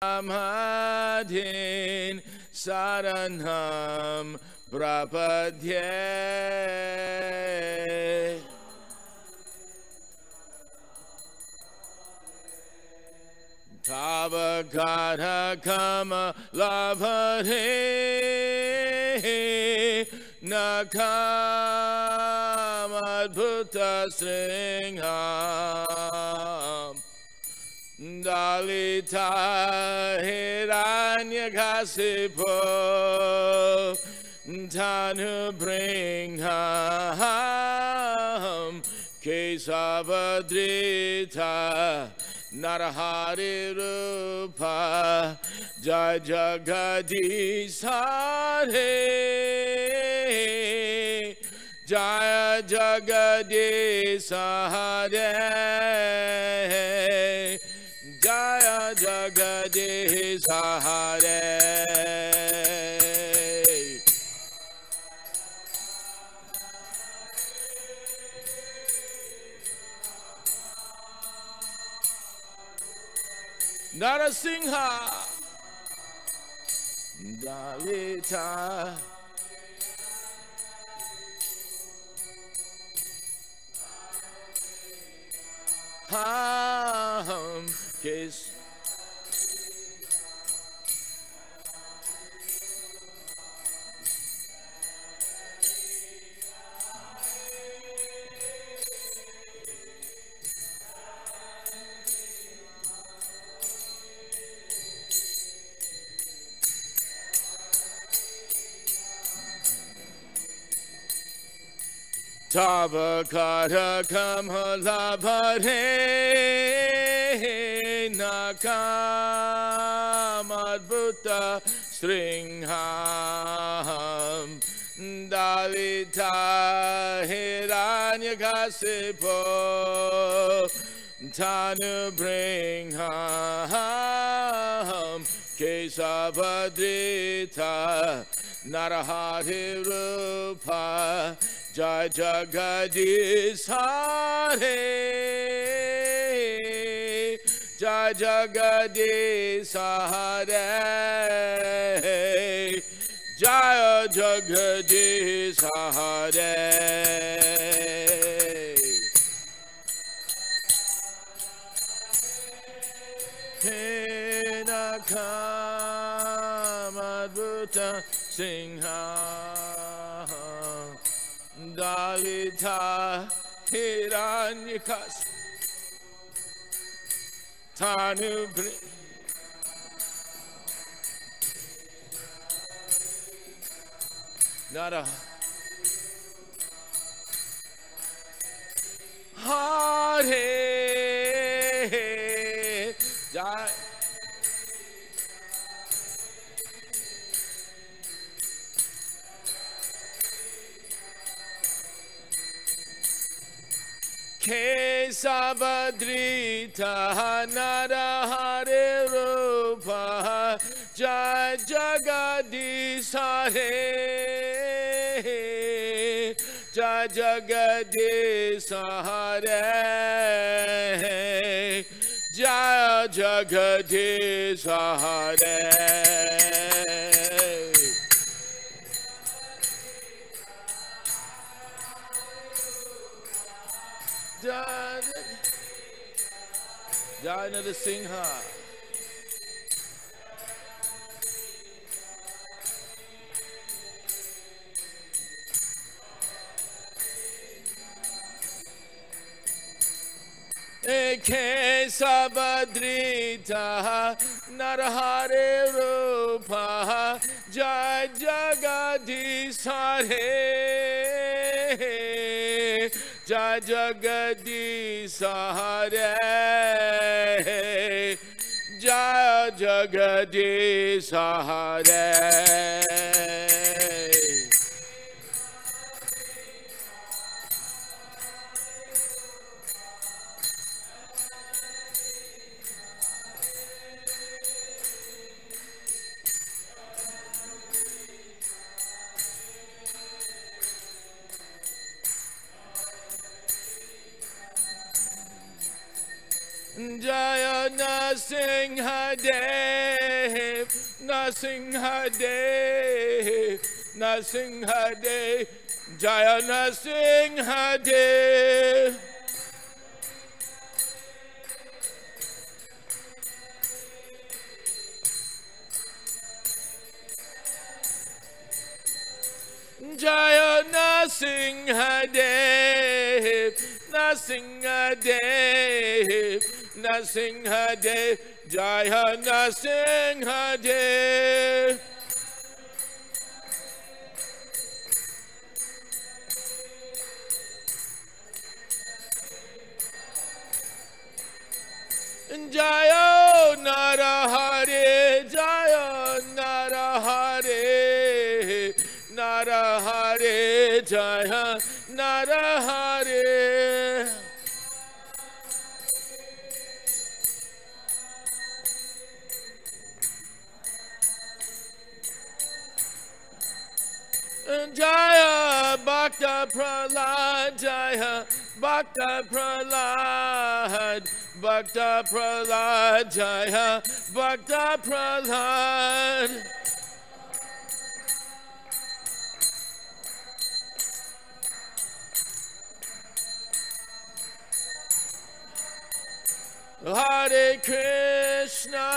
Samadhin saranam prapadye. Tavagata kama labhare nakamadbhuta sringham dalita hiranyakasipo tanu bringham kesavadrita Narahari Rupa Jai Jagadish Hare Jai Jagadish Hare Jai Jagadish Hare. Nrsmha Dalita Ham Kes Tavakara kamalabhare nakamadbhuta sringham dalita hiranyakasipo tanu bringham kesavadrita narahari rupa Jai Jagadish Hare Jai Jagadish Hare Jai Jagadish Hare. Nakamadbhuta Sringham Dalita Hiranyakas Tanu Nara Hare Jai Kesavadrita Narahari Rupa Jai Jagadish Hare Jai Jagadish Hare Jai Jagadish Hare. Jai Nrsmha. Kesavadrita Narahari Rupa Jai Jagadish Hare Jai Jagadish Hare Jai Jagadish Hare. Jaya Nrsmha Dev Nrsmha Dev, Nrsmha Dev, Jaya Nrsmha Dev. Jaya Nrsmha Dev, Nrsmha Dev, Nrsmha Dev, Jaya Nrsmha Dev. Jaya Narahare, Jaya Narahare, Narahare, Jaya Narahare. Jaya Bhakta Prahlad, Jaya Bhakta Prahlad, Bhakta Prahlad, Jaya Bhakta Prahlad. Hare Krishna,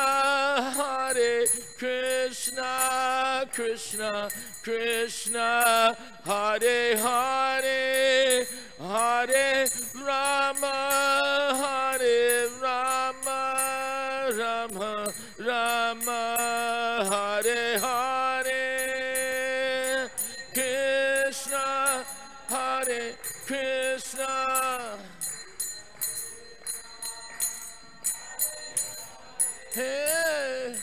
Hare Krishna, Krishna Krishna, Hare Hare, Hare Rama, Hare Rama, Rama Rama, Hare Hare. Krishna, Hare Krishna, Hey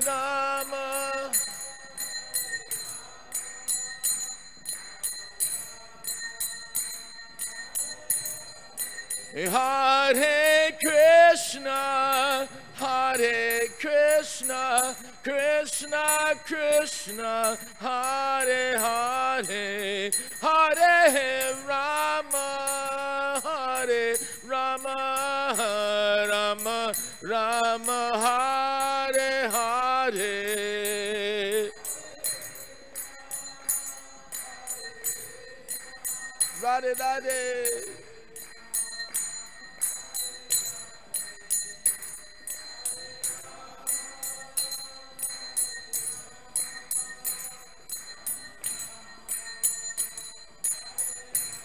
Rama, Hare Krishna, Hare Krishna, Krishna Krishna, Hare Hare, Hare Rama, Hare Rama, Rama Rama, Hare Hare. Radhe Radhe.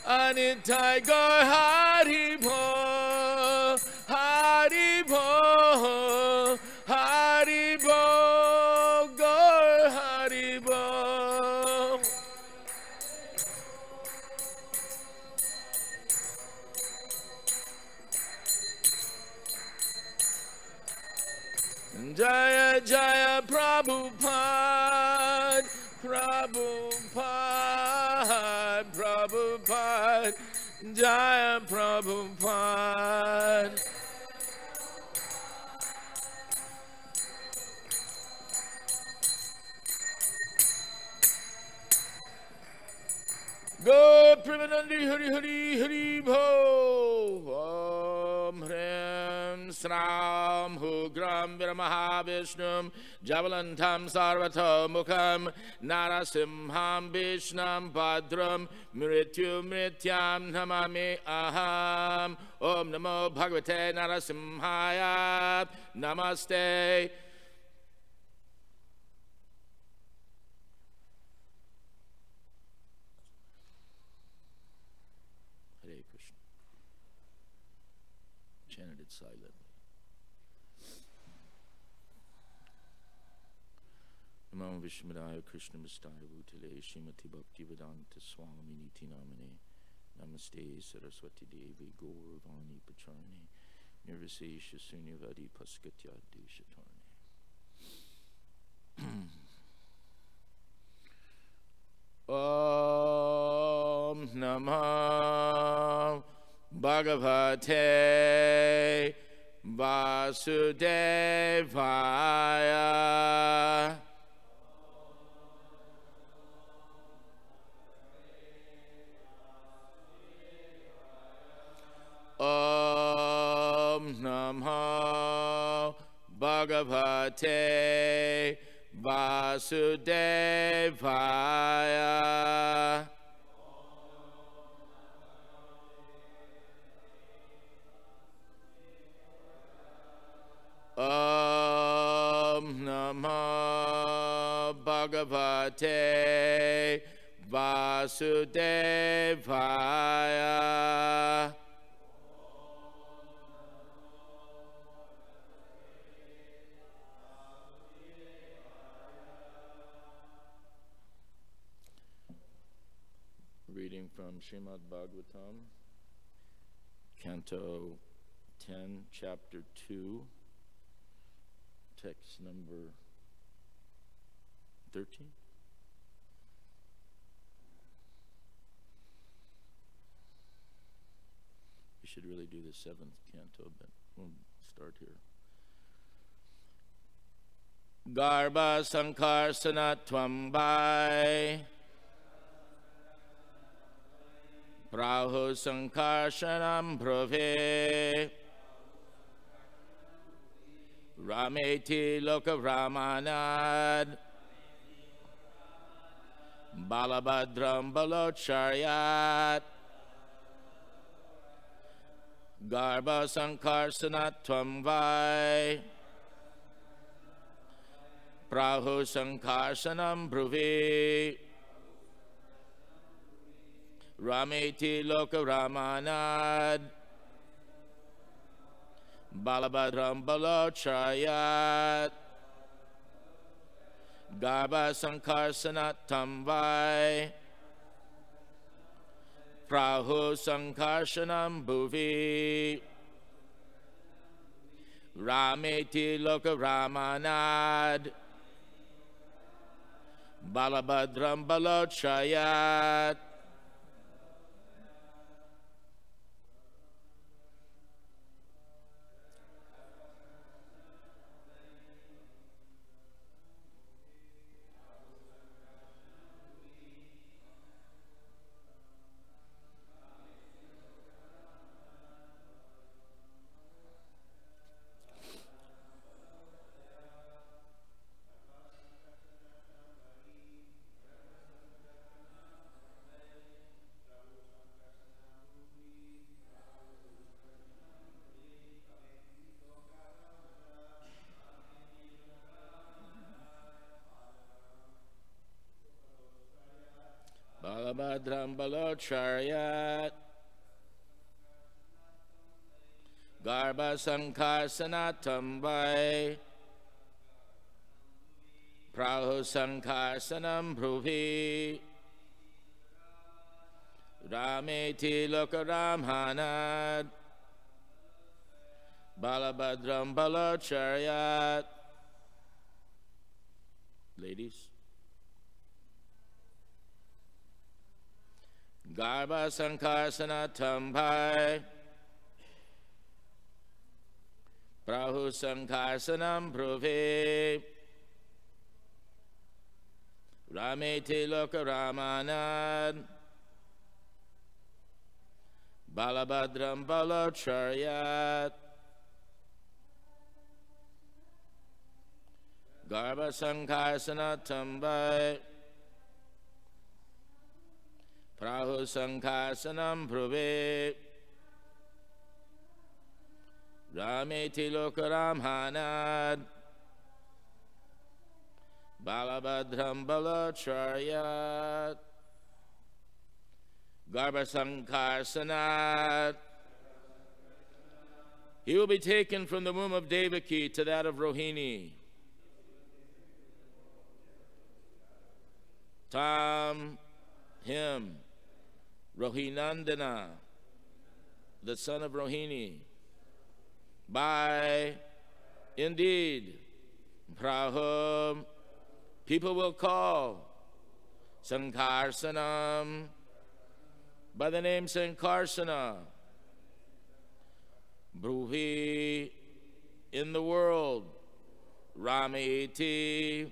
Anitai Gaur Hari Bho, Hari Bho, Hari Bho, Gaur Hari Bho. Jaya Jaya Prabhupada, Prabhupada, Prabhupada, Jaya Prabhupada. Go Premanandi Hari Hari Hari Bho. Om Hrim Sram Hugram Viramaha Vishnum Javalantam Sarvata Mukham Narasimham Vishnam Bhadram Mrityu Mrityam Namami Aham. Om Namo Bhagavate Narasimhaya. Namaste. Chanted it silently. Namo Vishmadaya Krishna Mastaya Bhutale Shrimati Bhakti Vedanta Swami Niti Namane Namaste Saraswati Devi Gauravani Pacharne Nirvisesha Sunyavadi Paskatya Deshatarne. Om Namah Bhagavate Vasudevaya. Om Namah Bhagavate Vasudevaya. Om Namo Bhagavate Vasudevaya. Reading from Srimad-Bhagavatam, Canto 10, Chapter 2, text number 13. We should really do the 7th canto, but we'll start here. Garbha Sankarsana Tvambai Prahu Sankarshanam Bhrave Rameti Loka Ramanad Balabhadram Balocharyat Garbha Sankarsana Tvamvai Prahu Sankarsanam Bhruvi Rameti Loka Ramanad Balabhadram Balochayat Garbha Sankarsana Tvamvai Prahu Sankarsanam Bhuvi Rameti Loka Ramanad Balabhadram Balochayat. Balabhadram Balocharyat Garbha Sankarsana Tvamvai Prahu Sankarsanam Bhruvi Rameti Loka Ramhanad Balabhadram Balocharyat. Ladies. Garbha Sankarsana Tvamvai Prahu Sankarsanam Bhruvi Rameti Loka Ramanad Balabhadram Balocharyat Garbha Sankarsana Tvamvai Prahu Sankarsanam Bhruvi Rameti Loka Ramhanad Balabhadram Balocharyat Garbha Sankarsana. He will be taken from the womb of Devaki to that of Rohini. Tam, him, Rohinandana, the son of Rohini, by, indeed, Prahum, people will call Sankarsanam, by the name Sankarsana, Bhruvi, in the world, Rameti,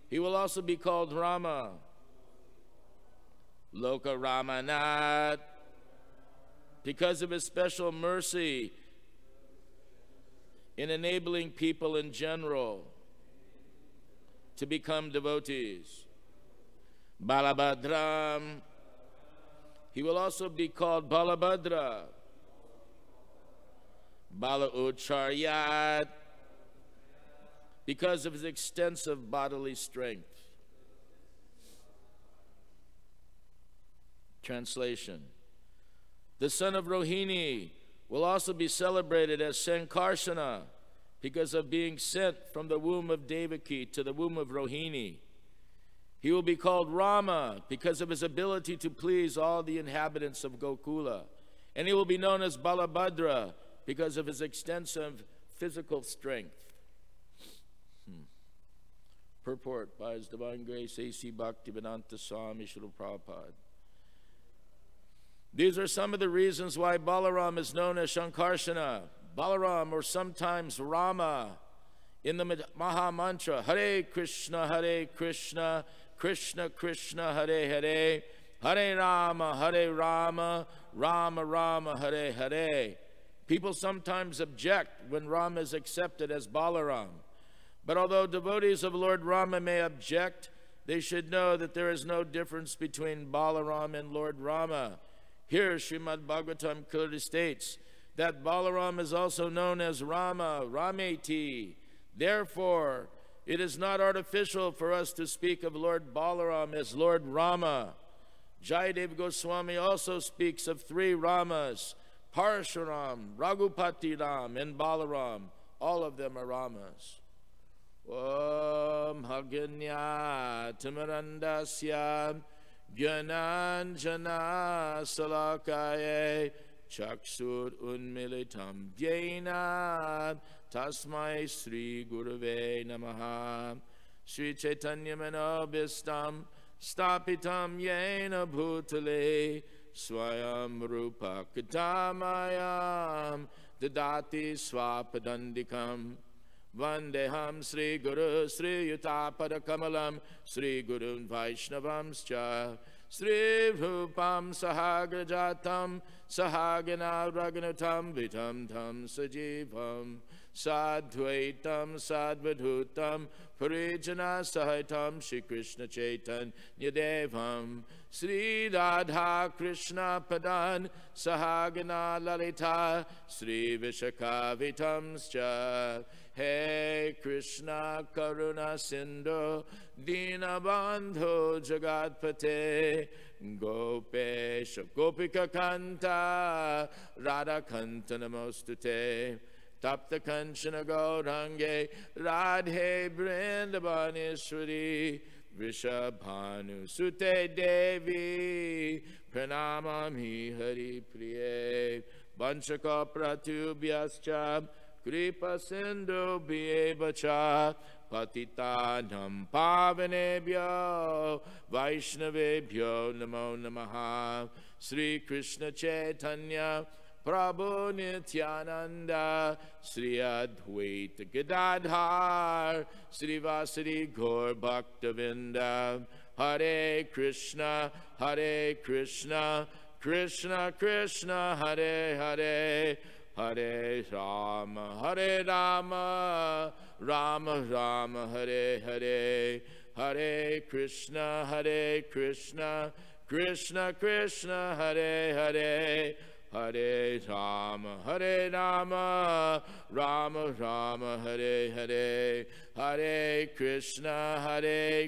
he will also be called Rama, Loka Ramanat, because of his special mercy in enabling people in general. to become devotees. Balabhadram. He will also be called Balabhadra. Bala Ucharyat, because of his extensive bodily strength. Translation. The son of Rohini will also be celebrated as Sankarsana because of being sent from the womb of Devaki to the womb of Rohini. He will be called Rama because of his ability to please all the inhabitants of Gokula. And he will be known as Balabhadra because of his extensive physical strength. Purport by His Divine Grace A.C. Bhaktivedanta Swami Srila Prabhupada. These are some of the reasons why Balaram is known as Shankarsana. Balaram, or sometimes Rama, in the Maha Mantra, Hare Krishna, Krishna Krishna, Hare Hare, Hare Rama, Rama Rama, Hare Hare. People sometimes object when Rama is accepted as Balaram. But although devotees of Lord Rama may object, they should know that there is no difference between Balaram and Lord Rama. Here, Srimad-Bhagavatam clearly states that Balaram is also known as Rama, Rameti. Therefore, it is not artificial for us to speak of Lord Balaram as Lord Rama. Jayadev Goswami also speaks of three Ramas, Parshuram, Raghupati Ram, and Balaram. All of them are Ramas. Om Haganya Timarandasya Gyananjana Salakaye Chaksur Unmilitam Dhyena Tasmai Sri Gurave Namaha. Sri Chaitanya Manobhistam Stapitam Yena Bhutale Swayam Rupa Katamayam Dadati Swapadandikam Vandeham Sri Guru Sri Yutapada Kamalam Sri Guru Vaishnavamscha Sri Rupam Sahagrajatam Sahagana Raghunatam Vitam Tam Sajivam Sadvaitam Sadvadhutam Parijana Sahitam Shri Krishna Chaitanya Devam Sri Radha Krishna Padan Sahagana Lalita Sri Vishakavitamscha. Hey Krishna Karuna Sindhu Dinabandhu Jagatpate Gopesha Gopika Kanta Radha Kanta Namostute Tapta Kanchana Gaurange Radhe Brindavaneshwari Vrishabhanu Sute Devi Pranamami Hari Priye Vanchaka Pratubhyascha Kripa Sindhu Bhyevacha Patitanam Pavanebhyo Vaishnavebhyo Namo Namaha. Sri Krishna Chaitanya Prabhu Nityananda Sri Advaita Gadadhar Sri Vasari Gaur Bhaktavinda. Hare Krishna Krishna Krishna Hare Hare Hare Rama Rama Rama Hare Hare. Hare Krishna Krishna Krishna Hare Hare. Hare Rama Rama Rama Hare Hare. Hare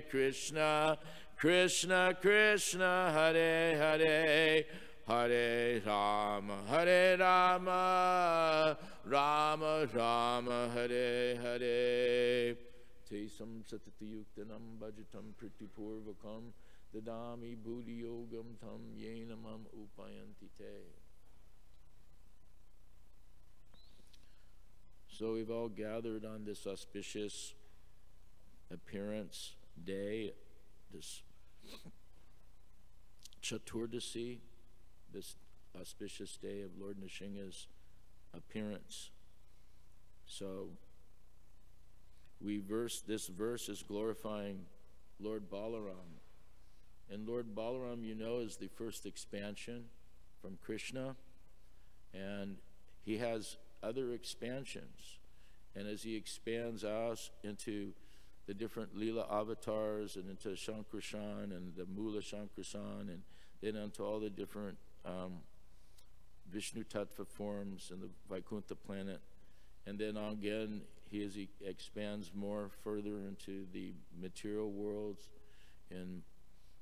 Krishna Krishna Krishna Hare Hare. Hare Rama Rama Rama Hare Hare. Tesam satatiyuktanam bhajatam pritipurvakam dadami buddhi yogam tam yenamam upayanti te. So we've all gathered on this auspicious appearance day, this Caturdasi, this auspicious day of Lord Nrsimha's appearance. So this verse is glorifying Lord Balaram. And Lord Balaram, you know, is the first expansion from Krishna. And he has other expansions. And as he expands out into the different Leela avatars and into Shankarshan and the Mula Shankarshan, and then onto all the different Vishnu Tattva forms and the Vaikuntha planet. And then again, as he expands more further into the material worlds and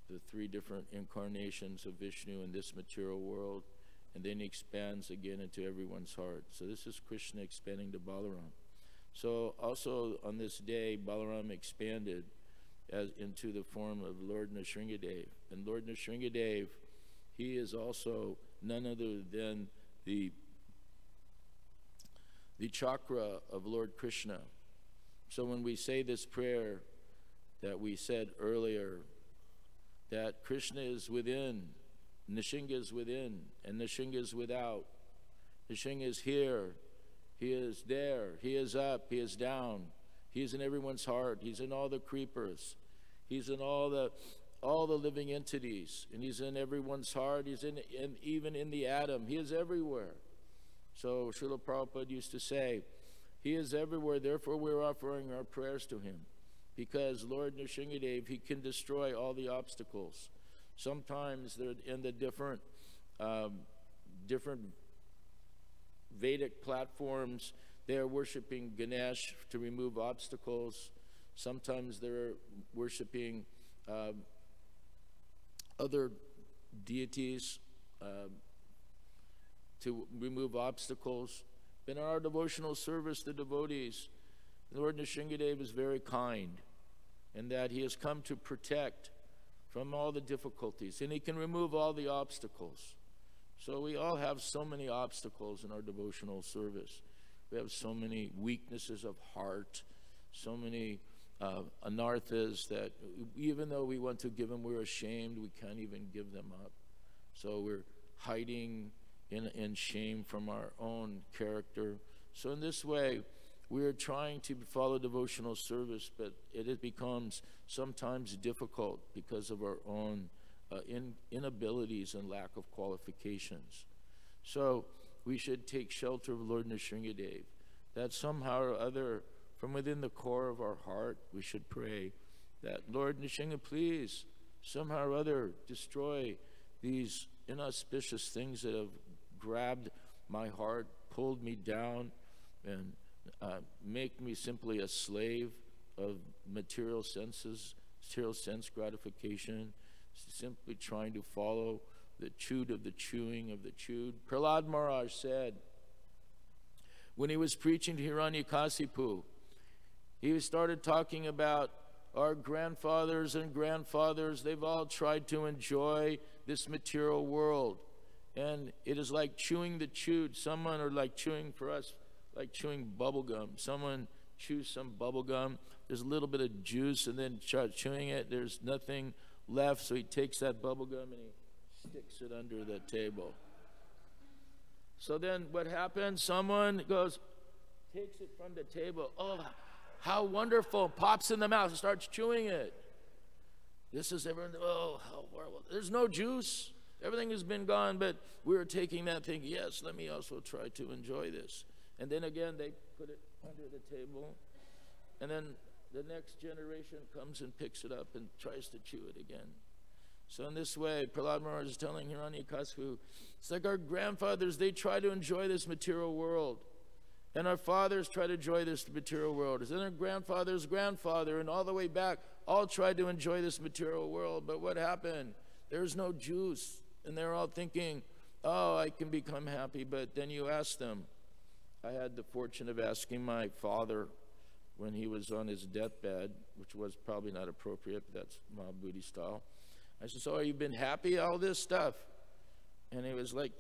the 3 different incarnations of Vishnu in this material world, and then he expands again into everyone's heart. So this is Krishna expanding to Balaram. So also on this day, Balaram expanded into the form of Lord Nrsmha. And Lord Nrsmha, he is also none other than the chakra of Lord Krishna. So when we say this prayer that we said earlier, that Krishna is within, Nrsmha is within, and Nrsmha is without. Nrsmha is here, he is there, he is up, he is down. He is in everyone's heart, he's in all the creepers, he's in all the living entities, and he's in everyone's heart, he's even in the atom, he is everywhere. So Srila Prabhupada used to say, he is everywhere, therefore we're offering our prayers to him. Because Lord Nrsmha, he can destroy all the obstacles. Sometimes they're in the different Vedic platforms, they're worshiping Ganesh to remove obstacles. Sometimes they're worshiping other deities to remove obstacles. In our devotional service, the devotees, Lord Nrsmha is very kind, in that he has come to protect from all the difficulties, and he can remove all the obstacles. So we all have so many obstacles in our devotional service. We have so many weaknesses of heart, so many anarthas that even though we want to give them, we're ashamed, we can't even give them up. So we're hiding in shame from our own character. So in this way, we are trying to follow devotional service, but it becomes sometimes difficult because of our own inabilities and lack of qualifications. So we should take shelter of Lord Nrsmha, that somehow or other, from within the core of our heart, we should pray that, Lord Nrsmha, please, somehow or other, destroy these inauspicious things that have grabbed my heart, pulled me down, and make me simply a slave of material senses, material sense gratification, simply trying to follow the chewed of the chewing of the chewed. Prahlad Maharaj said, when he was preaching to Hiranyakasipu, he started talking about our grandfathers and grandfathers, they've all tried to enjoy this material world. And it is like chewing the chewed. Someone, or like chewing for us, like chewing bubble gum. Someone chews some bubble gum, there's a little bit of juice, and then starts chewing it, there's nothing left, so he takes that bubble gum and he sticks it under the table. So then what happens? Someone goes, takes it from the table, oh, how wonderful, pops in the mouth and starts chewing it. This is everyone, oh, how horrible. There's no juice. Everything has been gone, but we're taking that thing, yes, let me also try to enjoy this. And then again, they put it under the table. And then the next generation comes and picks it up and tries to chew it again. So in this way, Prahlad Maharaj is telling Hiranyakasipu, it's like our grandfathers, they try to enjoy this material world. And our fathers try to enjoy this material world. And their grandfather's grandfather, and all the way back, all tried to enjoy this material world. But what happened? There's no juice. And they're all thinking, oh, I can become happy. But then you ask them. I had the fortune of asking my father when he was on his deathbed, which was probably not appropriate, but that's Maha Buddhi style. I said, so you've been happy, all this stuff? And he was like,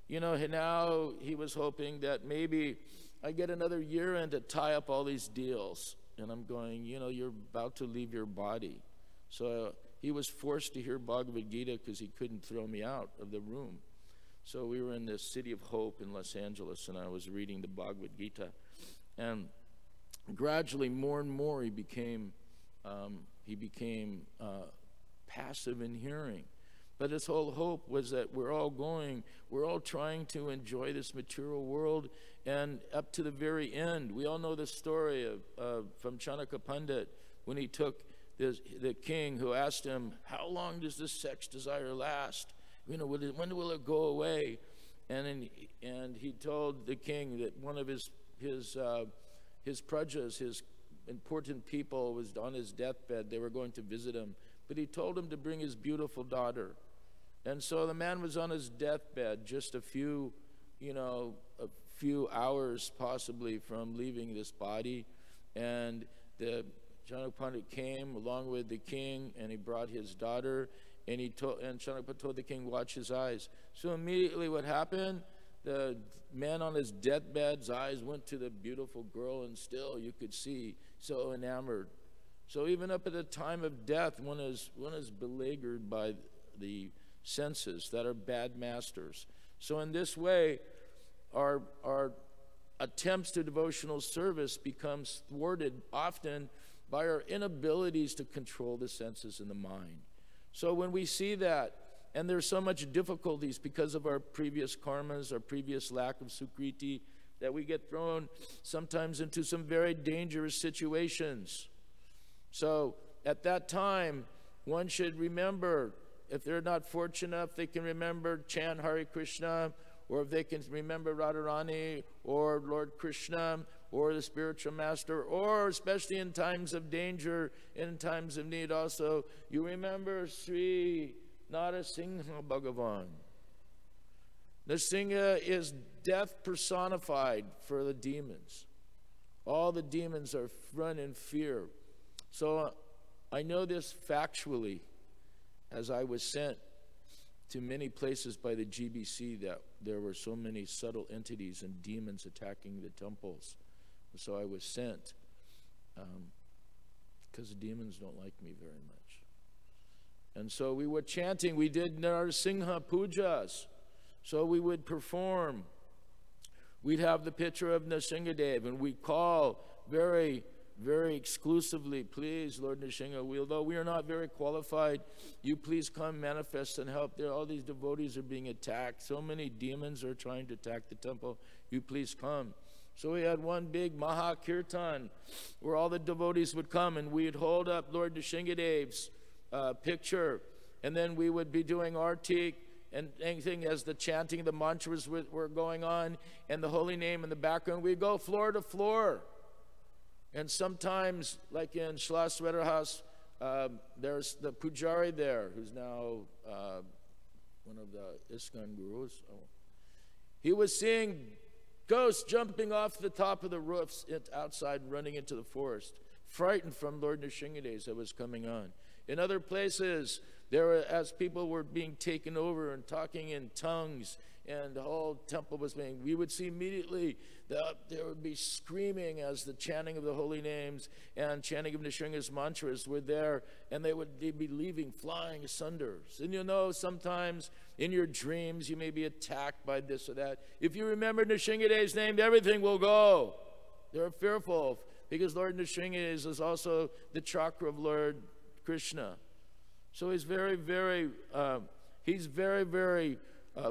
you know, now he was hoping that maybe I get another year in to tie up all these deals. And I'm going, you know, you're about to leave your body. So he was forced to hear Bhagavad Gita because he couldn't throw me out of the room. So we were in the City of Hope in Los Angeles, and I was reading the Bhagavad Gita. And gradually, more and more, he became passive in hearing. But his whole hope was that we're all trying to enjoy this material world, and up to the very end. We all know the story from Chanaka Pandit, when he took the king, who asked him, how long does this sex desire last? You know, when will it go away? And he told the king that one of his prajas, his important people, was on his deathbed. They were going to visit him, but he told him to bring his beautiful daughter. And so the man was on his deathbed, just a few hours possibly from leaving this body, and the Chanakya Pandit came along with the king, and he brought his daughter, and Chanakya told the king, watch his eyes. So immediately what happened, the man on his deathbed's eyes went to the beautiful girl, and still you could see, so enamored. So even up at the time of death, one is beleaguered by the senses that are bad masters. So in this way, our attempts to devotional service becomes thwarted often by our inabilities to control the senses and the mind. So when we see that, and there's so much difficulties because of our previous karmas, our previous lack of sukriti, that we get thrown sometimes into some very dangerous situations. So at that time, one should remember, if they're not fortunate enough, they can remember, chant Hare Krishna, or if they can remember Radharani, or Lord Krishna, or the spiritual master, or especially in times of danger, in times of need also, you remember Sri Nrsmha Bhagavan. Nrsmha is death personified for the demons. All the demons are run in fear. So I know this factually, as I was sent to many places by the GBC, that there were so many subtle entities and demons attacking the temples. So I was sent because the demons don't like me very much. And so we were chanting. We did Nrsmha pujas. So we would perform. We'd have the picture of Nrsimhadev, and we'd call very, very exclusively, please, Lord Nrsimha, although we are not very qualified, you please come manifest and help. All these devotees are being attacked. So many demons are trying to attack the temple. You please come. So we had one big Maha Kirtan where all the devotees would come, and we'd hold up Lord Nrsimhadev's picture, and then we would be doing artik and anything as the chanting, the mantras were going on, and the holy name in the background. We'd go floor to floor. And sometimes, like in Shlasweta House, there's the pujari there, who's now one of the ISKCON gurus. Oh. He was seeing ghosts jumping off the top of the roofs outside, running into the forest, frightened from Lord Nrsimhadev that was coming on. In other places, there were, as people were being taken over and talking in tongues, and the whole temple was being, we would see immediately that there would be screaming as the chanting of the holy names and chanting of Nrsimha's mantras were there, and they'd be leaving, flying asunder. And you know, sometimes in your dreams you may be attacked by this or that. If you remember Nrsimhadev's name, everything will go. They're fearful because Lord Nrsimha is also the chakra of Lord Krishna. So he's very, very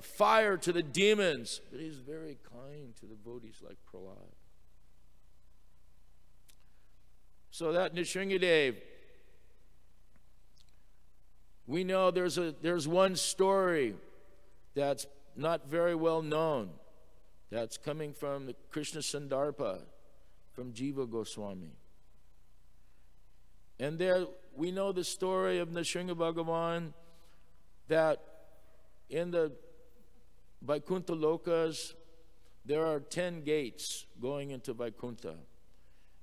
fire to the demons, but he's very kind to devotees like Prahlad. So that Nrsimhadev, we know there's one story that's not very well known, that's coming from the Krishna Sandarpa, from Jiva Goswami. And there we know the story of Nrsimha Bhagavan, that in the Vaikuntha Lokas, there are 10 gates going into Vaikuntha.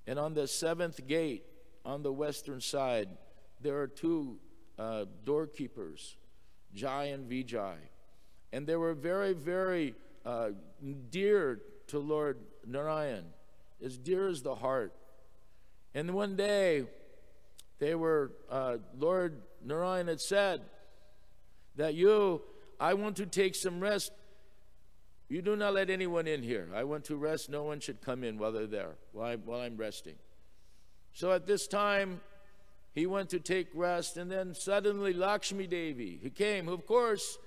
And on the 7th gate, on the western side, there are 2 doorkeepers, Jai and Vijay. And they were very, very dear to Lord Narayan, as dear as the heart. And one day, Lord Narayan had said that I want to take some rest. You do not let anyone in here. I want to rest. No one should come in while they're there, while I'm resting. So at this time, he went to take rest, and then suddenly Lakshmi Devi, who came, who of course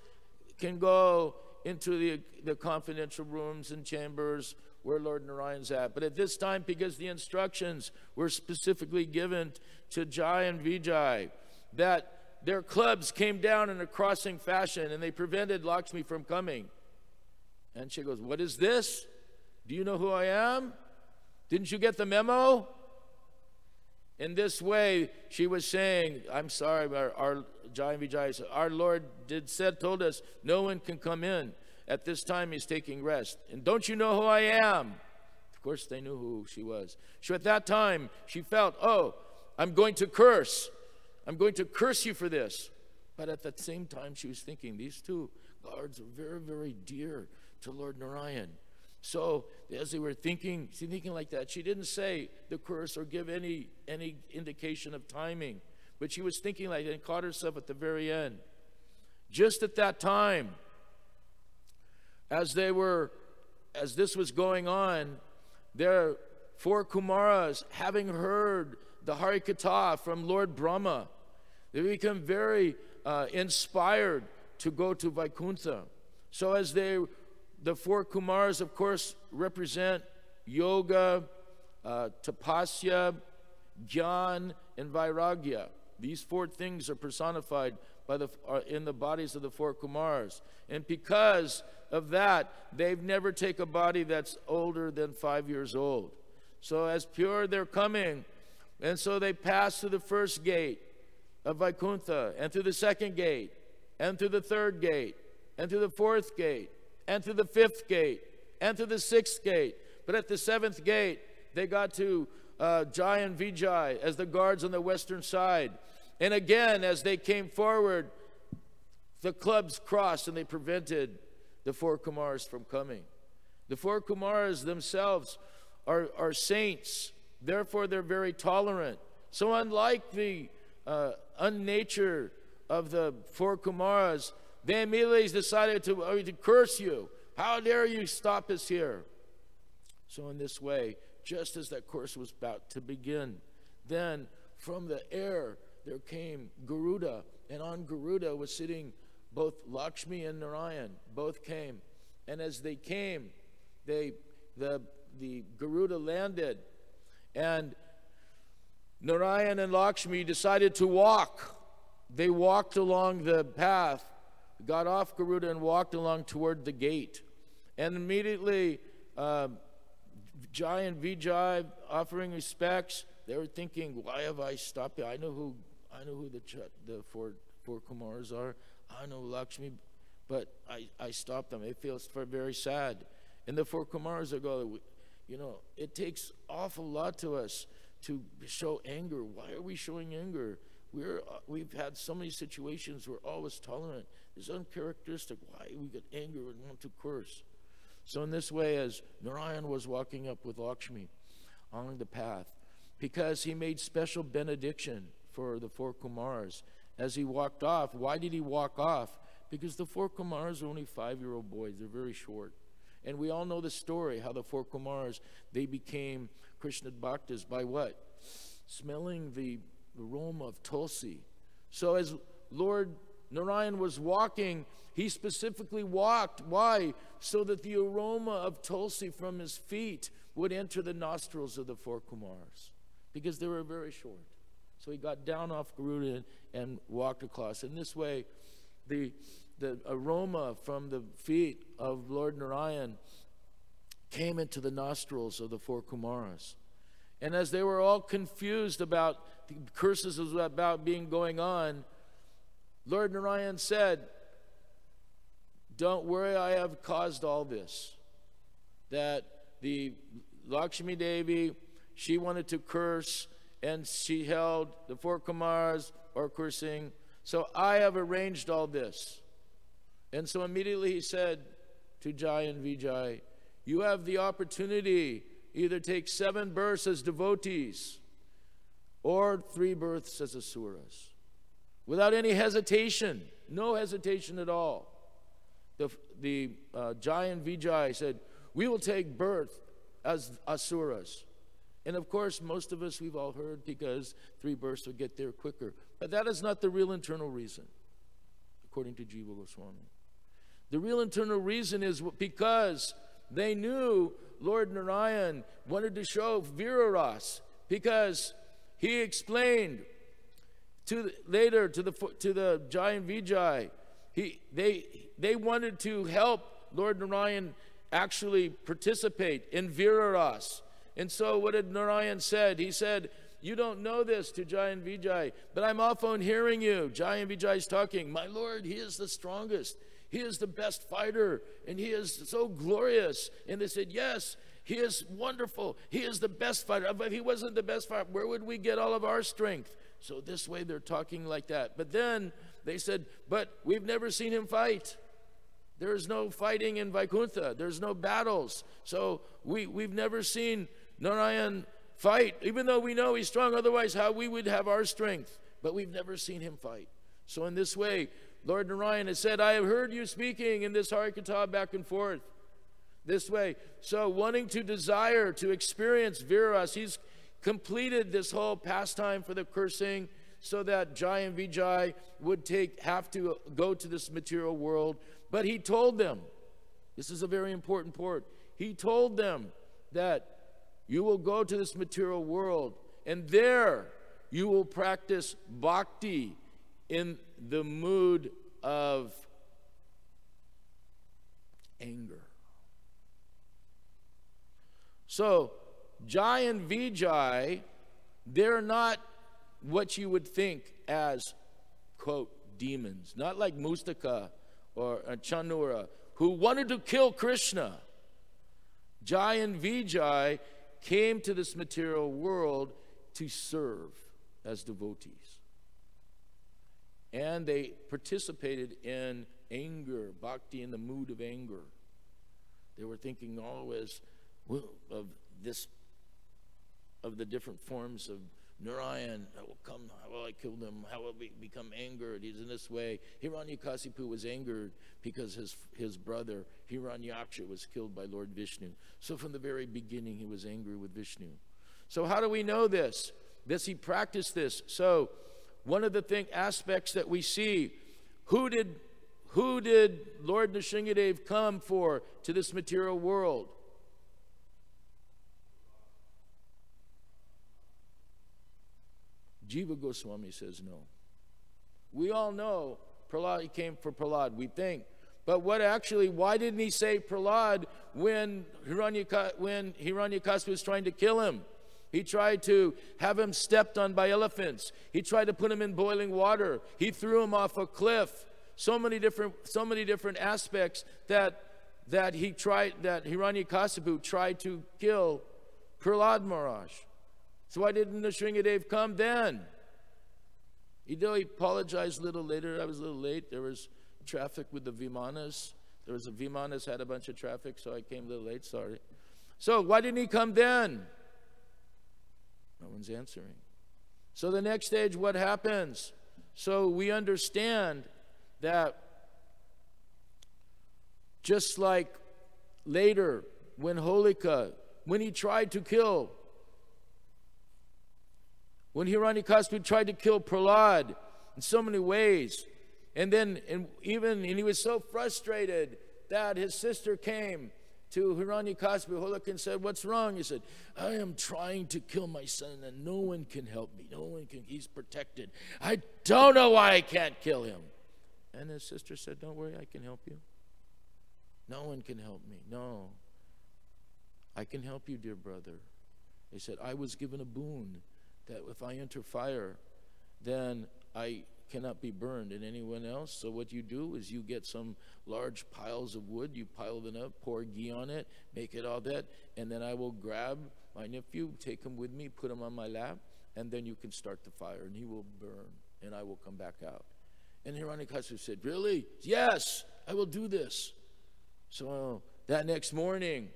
can go into the confidential rooms and chambers where Lord Narayan's at. But at this time, because the instructions were specifically given to Jai and Vijay, that their clubs came down in a crossing fashion, and they prevented Lakshmi from coming. And she goes, "What is this? Do you know who I am? Didn't you get the memo?" In this way, she was saying, "I'm sorry, our Jai and Vijay said, our Lord told us no one can come in. At this time, he's taking rest. And don't you know who I am?" Of course, they knew who she was. So at that time, she felt, "Oh, I'm going to curse. I'm going to curse you for this." But at the same time, she was thinking, these two guards are very, very dear to Lord Narayan. So as they were thinking like that, she didn't say the curse or give any indication of timing. But she was thinking like that and caught herself at the very end. Just at that time, as this was going on, their four Kumaras, having heard the Harikatha from Lord Brahma, they become very inspired to go to Vaikuntha. So as the four Kumaras, of course, represent yoga, tapasya, jnana, and vairagya. These four things are personified in the bodies of the four Kumaras. And because of that, they've never taken a body that's older than 5 years old. So as pure, they're coming. And so they pass through the first gate of Vaikuntha, and through the second gate, and through the third gate, and through the fourth gate, and through the fifth gate, and through the sixth gate. But at the seventh gate, they got to Jai and Vijay as the guards on the western side. And again, as they came forward, the clubs crossed and they prevented the four Kumaras from coming. The four Kumaras themselves are saints. Therefore, they're very tolerant. So unlike the unnature of the four Kumaras, they immediately decided to curse you. How dare you stop us here? So in this way, just as that course was about to begin, then from the air there came Garuda, and on Garuda was sitting both Lakshmi and Narayan. Both came, and as they came, the Garuda landed, and Narayan and Lakshmi decided to walk. They walked along the path, got off Garuda and walked along toward the gate. And immediately, Jai and Vijay offering respects, they were thinking, why have I stopped here? I know who the four Kumaras are. I know Lakshmi, but I stopped them. It feels very sad. And the four Kumaras are going, you know, it takes awful lot to us to show anger. Why are we showing anger? We've had so many situations we're always tolerant. It's uncharacteristic. Why we get angry and want to curse? So in this way, as Narayan was walking up with Lakshmi on the path, because he made special benediction for the four Kumaras, as he walked off. Why did he walk off? Because the four Kumaras are only 5-year-old boys. They're very short. And we all know the story, how the four Kumaras, they became Krishna Bhaktas by what? Smelling the aroma of Tulsi. So as Lord Narayan was walking, he specifically walked. Why? So that the aroma of Tulsi from his feet would enter the nostrils of the four Kumaras, because they were very short. So he got down off Garuda and walked across. In this way, the aroma from the feet of Lord Narayan came into the nostrils of the four Kumaras. And as they were all confused about the curses about being going on, Lord Narayan said, don't worry, I have caused all this. That the Lakshmi Devi, she wanted to curse, and she held the four Kumaras are cursing. So I have arranged all this. And so immediately he said to Jai and Vijay, you have the opportunity, either take 7 births as devotees or 3 births as asuras. Without any hesitation, no hesitation at all. The Jai and Vijay said, we will take birth as asuras. And of course, most of us, we've all heard, because 3 births will get there quicker. But that is not the real internal reason, according to Jiva Goswami. The real internal reason is because they knew Lord Narayan wanted to show Viraras, because he explained later to the Jai and Vijay, they wanted to help Lord Narayan actually participate in Viraras. And so what did Narayan said? He said, you don't know this to Jai and Vijay, but I'm often hearing you. Jai and Vijay is talking, my Lord, he is the strongest. He is the best fighter, and he is so glorious. And they said, yes, he is wonderful. He is the best fighter. If he wasn't the best fighter, where would we get all of our strength? So this way they're talking like that. But then they said, but we've never seen him fight. There's no fighting in Vaikuntha. There's no battles. So we've never seen Narayan fight, even though we know he's strong. Otherwise, how we would have our strength? But we've never seen him fight. So in this way, Lord Narayan has said, I have heard you speaking in this Harikatha back and forth. This way. So wanting to desire to experience Viraras, he's completed this whole pastime for the cursing so that Jai and Vijay would have to go to this material world. But he told them, this is a very important part, he told them that you will go to this material world and there you will practice bhakti in the mood of anger. So Jai and Vijay, they're not what you would think as, quote, demons. Not like Mustaka or Chanura, who wanted to kill Krishna. Jai and Vijay came to this material world to serve as devotees. And they participated in anger, bhakti in the mood of anger. They were thinking always of the different forms of Narayan. How will come? How will I kill them? How will we become angered? He's in this way. Hiranyakasipu was angered because his brother Hiranyaksha was killed by Lord Vishnu. So from the very beginning he was angry with Vishnu. So how do we know this? He practiced this. So one of the aspects that we see, who did Lord Nrsimhadev come for to this material world? Jiva Goswami says no. We all know Prahlad, he came for Prahlad, we think. But why didn't he say Prahlad when Hiranyakasipu was trying to kill him? He tried to have him stepped on by elephants. He tried to put him in boiling water. He threw him off a cliff. So many different aspects that Hiranyakasipu tried to kill Prahlad Maharaj. So why didn't Nrsimhadev come then? He apologized a little later. I was a little late. There was traffic with the Vimanas. Vimanas had a bunch of traffic, so I came a little late, sorry. So why didn't he come then? No one's answering. So the next stage, what happens? So we understand that just like later when Holika, when he tried to kill, when Hiranyakasipu tried to kill Prahlad in so many ways, and he was so frustrated that his sister came to Hiranyakasipu, Holika, and said, what's wrong? He said, I am trying to kill my son and no one can help me. He's protected. I don't know why I can't kill him. And his sister said, don't worry, I can help you. No one can help me. No. I can help you, dear brother. He said, I was given a boon that if I enter fire, then I cannot be burned. And anyone else? So what you do is you get some large piles of wood, you pile them up, pour ghee on it, make it all that, and then I will grab my nephew, take him with me, put him on my lap, and then you can start the fire, and he will burn, and I will come back out. And Hiranyakasipu said, really? Yes, I will do this. So that next morning,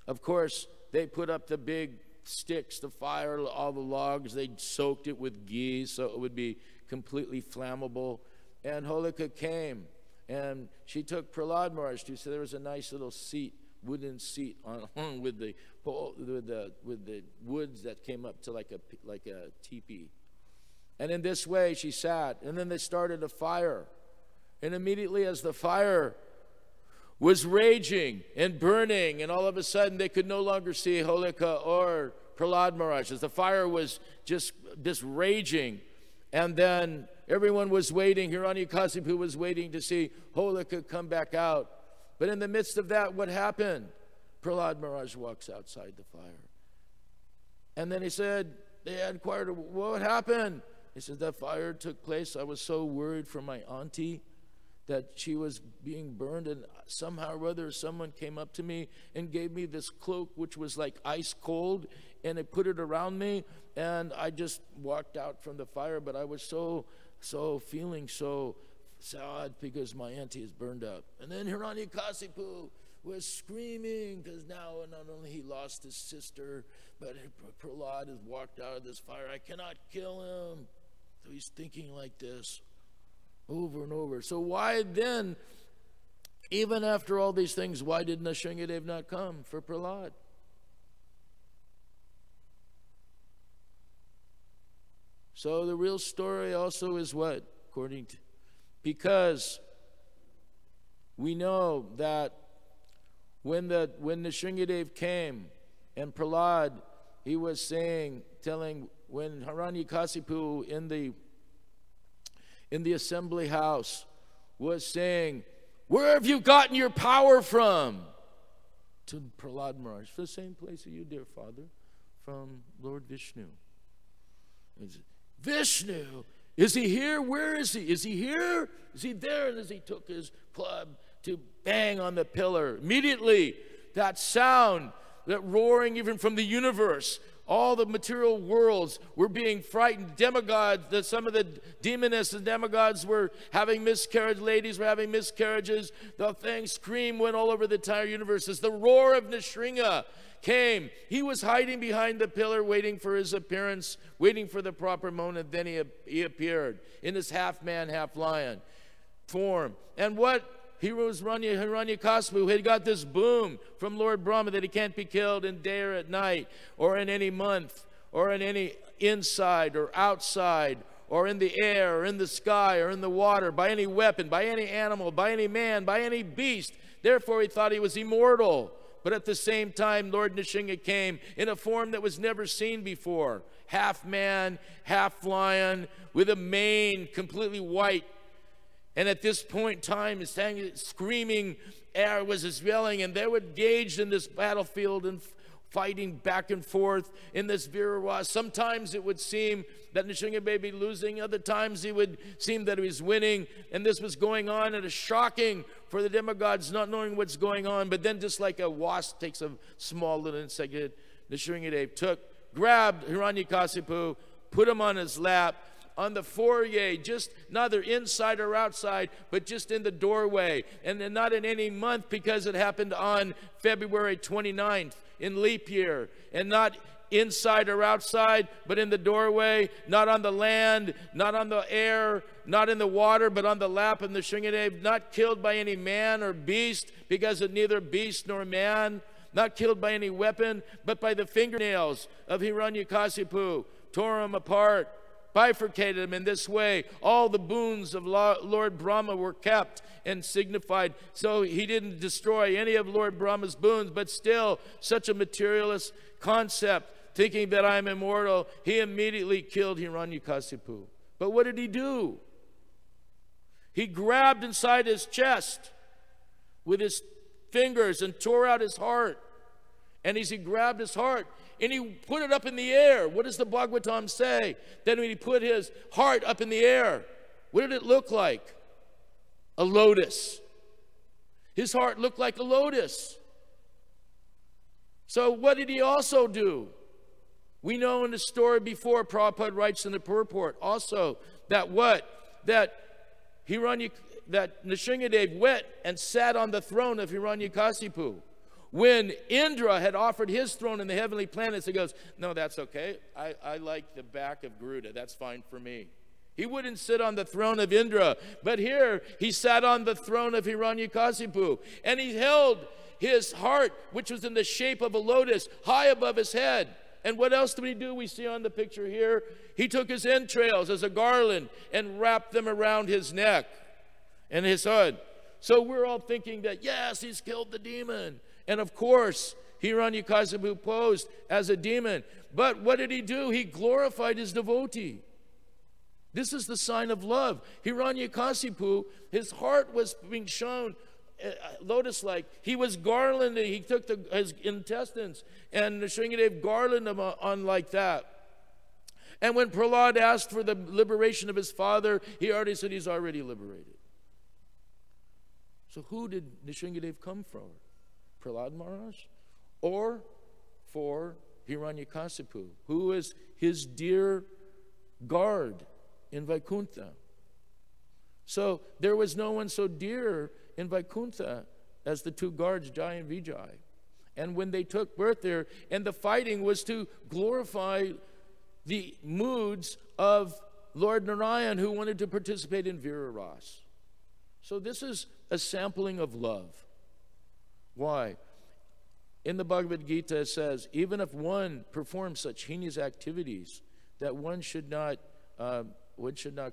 of course, they put up the big sticks, the fire, all the logs, they soaked it with ghee so it would be completely flammable. And Holika came and she took Prahlad Maharaj to, so there was a nice little seat, wooden seat on with the woods that came up to like a teepee. And in this way she sat, and then they started a fire. And immediately as the fire was raging and burning, and all of a sudden they could no longer see Holika or Prahlad Maharaj, as the fire was just raging. And then everyone was waiting. Hiranyakasipu was waiting to see Holika come back out. But in the midst of that, what happened? Prahlad Maharaj walks outside the fire. And then he said, they inquired, what happened? He said, that fire took place. I was so worried for my auntie that she was being burned, and somehow or other someone came up to me and gave me this cloak which was like ice cold, and they put it around me, and I just walked out from the fire. But I was so feeling so sad because my auntie is burned up. And then Hiranyakasipu was screaming, because now not only he lost his sister, but Prahlad has walked out of this fire. I cannot kill him. So he's thinking like this over and over. So why then, even after all these things, why did Nrsimhadev not come for Prahlad? So the real story also is what? Because we know that when Nrsimhadev came and Prahlad, he was telling when Hiranyakasipu in the assembly house was saying, where have you gotten your power from? To Prahlad Maharaj, the same place that you, dear Father, from Lord Vishnu. Vishnu, is he here? Where is he? Is he here? Is he there? And as he took his club to bang on the pillar, immediately that sound, that roaring even from the universe, all the material worlds were being frightened. Demigods, some of the demonists and demigods were having miscarriage. Ladies were having miscarriages. The scream went all over the entire universe. As the roar of Nrsimha came, he was hiding behind the pillar, waiting for his appearance, waiting for the proper moment. Then he appeared in his half-man, half-lion form. And what? Hiranyakasipu had got this boom from Lord Brahma that he can't be killed in day or at night, or in any month, or in any inside or outside, or in the air, or in the sky, or in the water, by any weapon, by any animal, by any man, by any beast. Therefore he thought he was immortal. But at the same time, Lord Nrsimha came in a form that was never seen before. Half man, half lion, with a mane completely white. And at this point in time, his screaming air was his yelling, and they were engaged in this battlefield and fighting back and forth in this virava. Sometimes it would seem that Nrsimha may be losing. Other times it would seem that he was winning. And this was going on, and it's shocking for the demigods not knowing what's going on. But then just like a wasp takes a small little insect, Nrsimhadev grabbed Hiranyakasipu, put him on his lap, on the foyer, just neither inside or outside, but just in the doorway. And then not in any month, because it happened on February 29th in leap year. And not inside or outside, but in the doorway, not on the land, not on the air, not in the water, but on the lap of Nrsimhadev. Not killed by any man or beast, because of neither beast nor man. Not killed by any weapon, but by the fingernails of Hiranyakasipu. Tore him apart, bifurcated him in this way. All the boons of Lord Brahma were kept and signified. So he didn't destroy any of Lord Brahma's boons, but still such a materialist concept, thinking that I'm immortal, he immediately killed Hiranyakasipu. But what did he do? He grabbed inside his chest with his fingers and tore out his heart. And as he grabbed his heart, and he put it up in the air. What does the Bhagavatam say? Then when he put his heart up in the air, what did it look like? A lotus. His heart looked like a lotus. So what did he also do? We know in the story before, Prabhupada writes in the purport also that what? That Nrsimhadev went and sat on the throne of Hiranyakasipu. When Indra had offered his throne in the heavenly planets, he goes, no, that's okay. I like the back of Garuda. That's fine for me. He wouldn't sit on the throne of Indra. But here, he sat on the throne of Hiranyakasipu. And he held his heart, which was in the shape of a lotus, high above his head. And what else did he do? We see on the picture here. He took his entrails as a garland and wrapped them around his neck and his head. So we're all thinking that, yes, he's killed the demon. And of course, Hiranyakasipu posed as a demon. But what did he do? He glorified his devotee. This is the sign of love. Hiranyakasipu, his heart was being shown lotus-like. He was garlanded. He took his intestines, and Nrsimhadev garlanded him on like that. And when Prahlad asked for the liberation of his father, he already said he's already liberated. So who did Nrsimhadev come for? Prahlad Maharaj? Or for Hiranyakasipu, who is his dear guard in Vaikuntha? So there was no one so dear in Vaikuntha as the two guards, Jai and Vijay. And when they took birth there, and the fighting was to glorify the moods of Lord Narayan, who wanted to participate in Vira Ras. So this is a sampling of love. Why? In the Bhagavad Gita it says, even if one performs such heinous activities, that one should not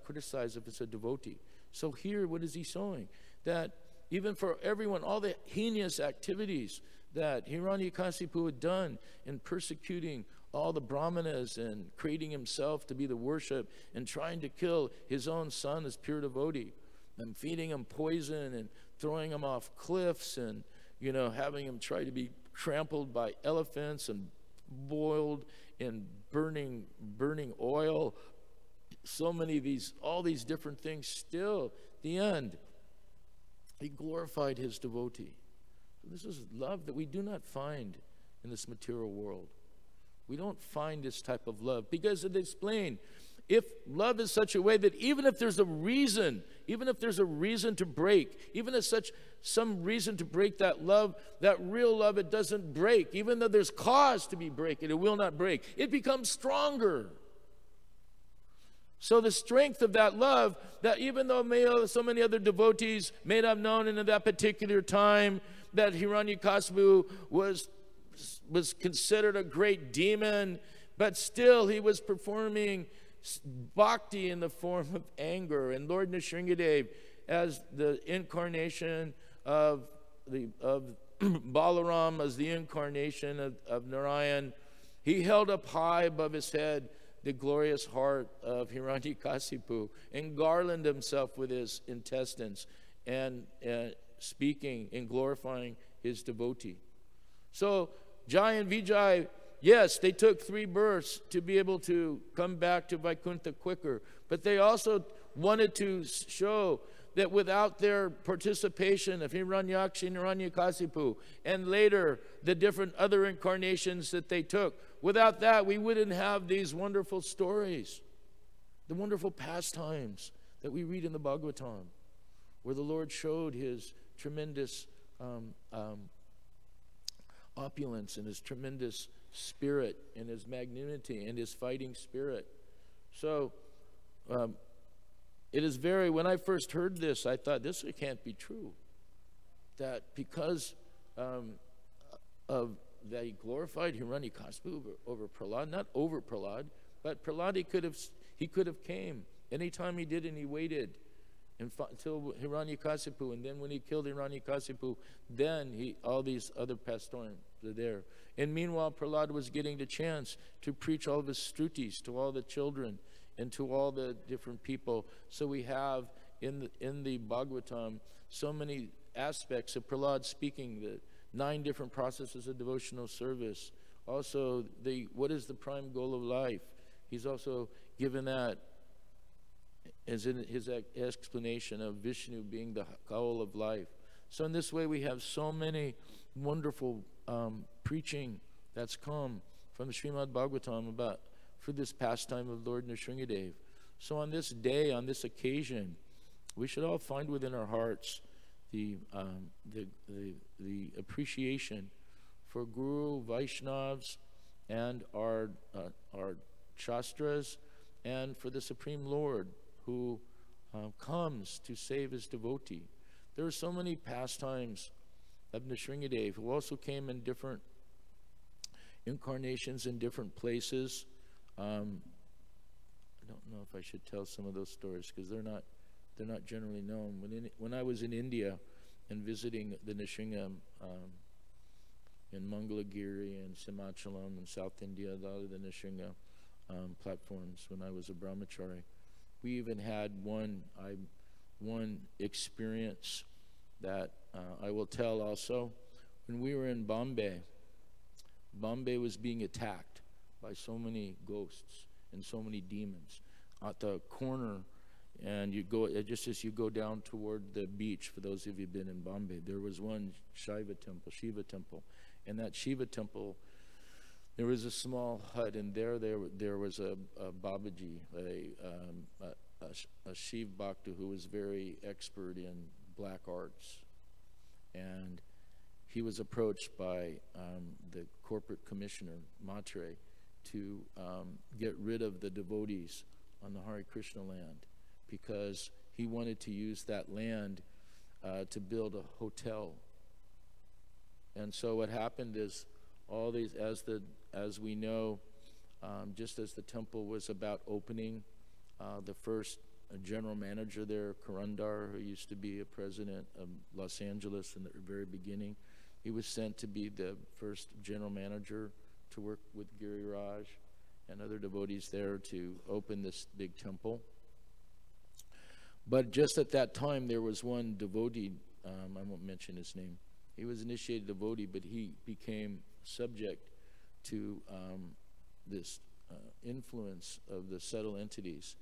criticize if it's a devotee. So here, what is he showing? That even for everyone, all the heinous activities that Hiranyakasipu had done in persecuting all the brahmanas and creating himself to be the worship and trying to kill his own son as pure devotee and feeding him poison and throwing him off cliffs and, you know, having him try to be trampled by elephants and boiled in burning oil. So many of these, all these different things, still, the end, he glorified his devotee. This is love that we do not find in this material world. We don't find this type of love because it explained, if love is such a way that even if there's a reason to break, even if some reason to break that love, that real love, it doesn't break. Even though there's cause to be breaking, it will not break. It becomes stronger. So the strength of that love, that even though so many other devotees may not have known in that particular time that Hiranyakasipu was considered a great demon, but still he was performing bhakti in the form of anger. And Lord Nrsimhadev, as the incarnation of Balaram, as the incarnation of Narayan, he held up high above his head the glorious heart of Hiranyakasipu and garlanded himself with his intestines and speaking and glorifying his devotee. So Jai and Vijay, yes, they took 3 births to be able to come back to Vaikuntha quicker, but they also wanted to show that without their participation of Hiranyakshi and Hiranyakasipu, and later the different other incarnations that they took, without that we wouldn't have these wonderful stories, the wonderful pastimes that we read in the Bhagavatam, where the Lord showed his tremendous opulence and his tremendous spirit and his magnanimity and his fighting spirit. So it is very, when I first heard this, I thought this can't be true. That because that he glorified Hiranyakasipu over Prahlad, not over Prahlad, but Prahlad he could have came anytime he did, and he waited until Hiranyakasipu, and then when he killed Hiranyakasipu, then all these other pastimes are there. And meanwhile, Prahlad was getting the chance to preach all of his strutis to all the children and to all the different people. So we have in the Bhagavatam so many aspects of Prahlad speaking, the 9 different processes of devotional service. Also, what is the prime goal of life? He's also given that as in his explanation of Vishnu being the goal of life. So in this way, we have so many wonderful preaching that's come from the Srimad-Bhagavatam for this pastime of Lord Nrsimhadev. So on this day, on this occasion, we should all find within our hearts the appreciation for Guru, Vaishnavas, and our Shastras, and for the Supreme Lord who comes to save his devotee. There are so many pastimes of Nrsimhadev, who also came in different incarnations in different places. I don't know if I should tell some of those stories because they're not generally known. When I was in India, and visiting the Nrsmha in Mangalagiri and Simachalam in South India, a lot of the Nrsmha platforms when I was a brahmachari. We even had one experience that I will tell also. When we were in Bombay, Bombay was being attacked by so many ghosts and so many demons. At the corner, and you go, just as you go down toward the beach, for those of you who've been in Bombay, there was one Shiva temple. And that Shiva temple, there was a small hut, and there was a Babaji, a Shiv Bhakta who was very expert in black arts. And he was approached by the corporate commissioner, Matre, to get rid of the devotees on the Hare Krishna land, because he wanted to use that land to build a hotel. And so what happened is, all these, as we know, just as the temple was about opening, the first general manager there, Karandar, who used to be a president of Los Angeles in the very beginning, he was sent to be the first general manager to work with Giriraj and other devotees there to open this big temple. But just at that time, there was one devotee, I won't mention his name. He was initiated devotee, but he became subject to this influence of the subtle entities.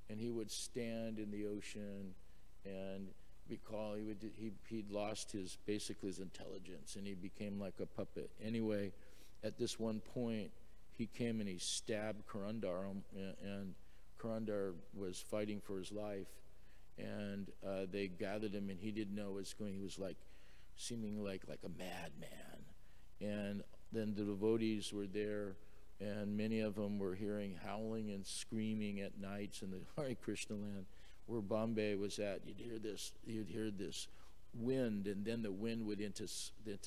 And he would stand in the ocean and recall, he'd lost basically his intelligence, and he became like a puppet. Anyway, at this one point, he came and he stabbed Karandar, and Karandar was fighting for his life. And they gathered him, and he didn't know what was going. He was like, seeming like a madman. And then the devotees were there, and many of them were hearing howling and screaming at nights in the Hare Krishna land where Bombay was at. You'd hear this wind, and then the wind would into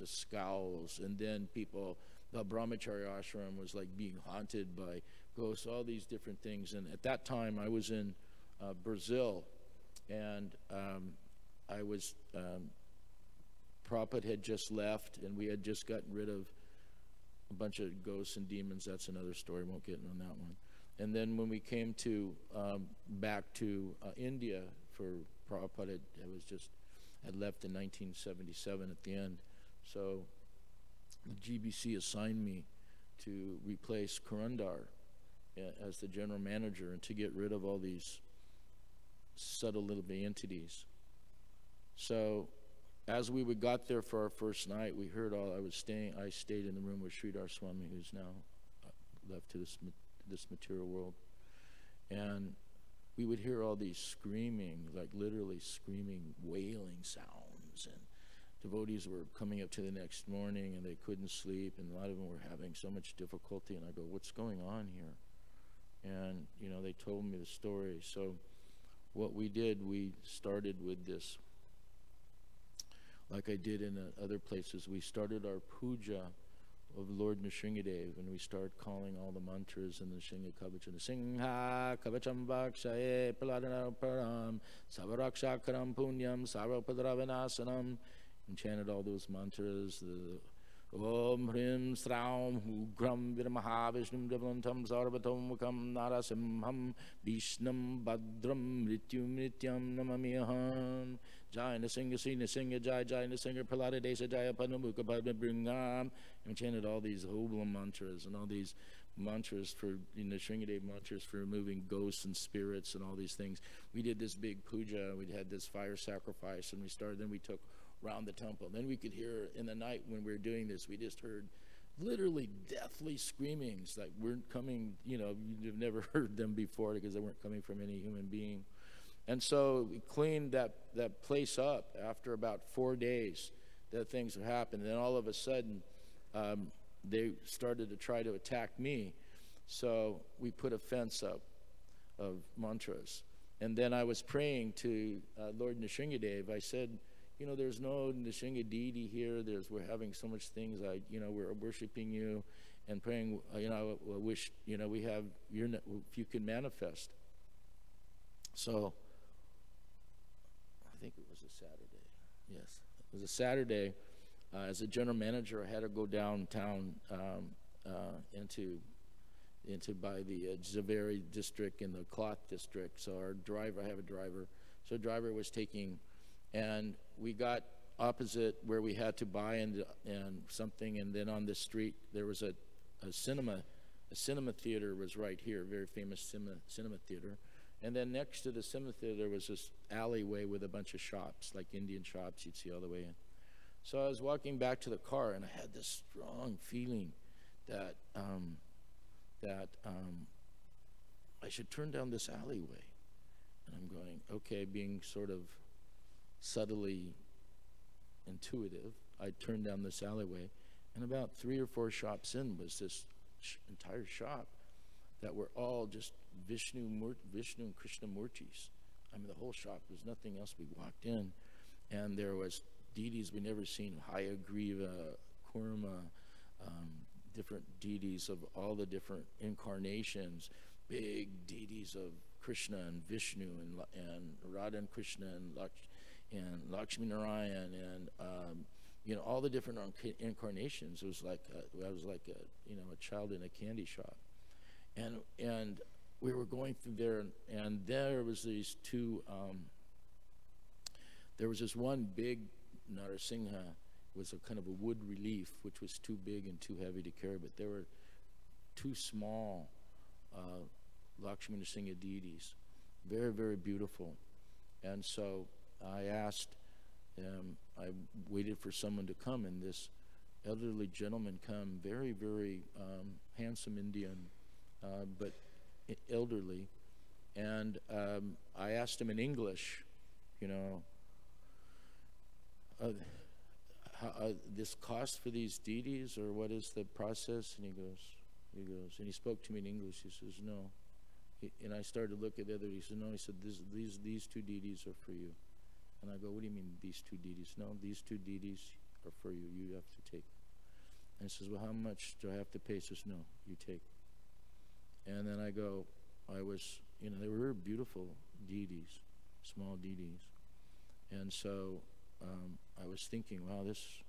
scowls, and then the brahmachari ashram was like being haunted by ghosts, all these different things. And at that time, I was in Brazil, and Prabhupada had just left, and we had just gotten rid of a bunch of ghosts and demons. That's another story, won't get on that one. And then when we came to back to India for Prabhupada, had left in 1977 at the end. So the GBC assigned me to replace Karandar as the general manager and to get rid of all these subtle little entities. So as we got there for our first night, we heard I stayed in the room with Sridhar Swami, who's now left to this material world. And we would hear all these screaming, like literally screaming, wailing sounds. And devotees were coming up to the next morning, and they couldn't sleep, and a lot of them were having so much difficulty. And I go, what's going on here? And, they told me the story. So what we did, we started with this, like I did in other places. We started our puja of Lord Nrsmha, and we started calling all the mantras in the Nrsmha Kavacham. Singha Kavacham Vakshaye Paladana Param Savaraksha Punyam Sarvapadravanasanam, and chanted all those mantras. Om Hrim Sraum Ugram Viramaha Vishnum Devantam Sarvatom Mukam Narasimham Vishnam Badram Mrityum Nityam Namamiham Jai Nrsmha Jai Jai Nrsmha Palada Desa Jaya Panamuka Padma Bringam. And chanted all these Oblam mantras and all these mantras for Nrsmha mantras for removing ghosts and spirits and all these things. We did this big puja. We had this fire sacrifice, and then we took around the temple. Then we could hear in the night when we were doing this, we just heard literally deathly screamings, like weren't coming, you've never heard them before because they weren't coming from any human being. And so we cleaned that place up after about 4 days that things would happen. And then all of a sudden, they started to try to attack me. So we put a fence up of mantras. And then I was praying to Lord Nrsmha. I said, there's no Nrsmha deity here. We're having so much things. We're worshiping you and praying. I wish, we have if you can manifest. So I think it was a Saturday. Yes, was a Saturday. As a general manager, I had to go downtown into by the Zaveri district and the cloth district. So our driver, I have a driver. So the driver was taking, and we got opposite where we had to buy and something, and then on the street there was a cinema. A cinema theater was right here, a very famous cinema theater. And then next to the cinema theater was this alleyway with a bunch of shops, like Indian shops you'd see all the way in. So I was walking back to the car, and I had this strong feeling that I should turn down this alleyway. And I'm going, okay, being sort of subtly intuitive, I turned down this alleyway, and about 3 or 4 shops in was this entire shop that were all just Vishnu and Krishna Murtis. I mean, the whole shop, there was nothing else. We walked in, and there was deities we never seen, Hayagriva, Kurma, different deities of all the different incarnations, big deities of Krishna and Vishnu and Radha and Krishna and Lakshmi Narayan and all the different incarnations. It was like I was like a child in a candy shop, and we were going through there, and there was these two. There was this one big Nrsmha, was a kind of a wood relief, which was too big and too heavy to carry, but there were 2 small Lakshmi Nrsimha deities, very, very beautiful. And so I asked, I waited for someone to come, and this elderly gentleman come, very, very handsome Indian, but elderly. And I asked him in English, this cost for these deities, or what is the process? And he goes, and he spoke to me in English. He says, no. And I started to look at the other. He said, no. He said, these 2 deities are for you. And I go, what do you mean these 2 deities? No, these 2 deities are for you. You have to take. And he says, well, how much do I have to pay? He says, no, you take. And then I go, they were very beautiful deities, small deities. And so I was thinking, wow, this is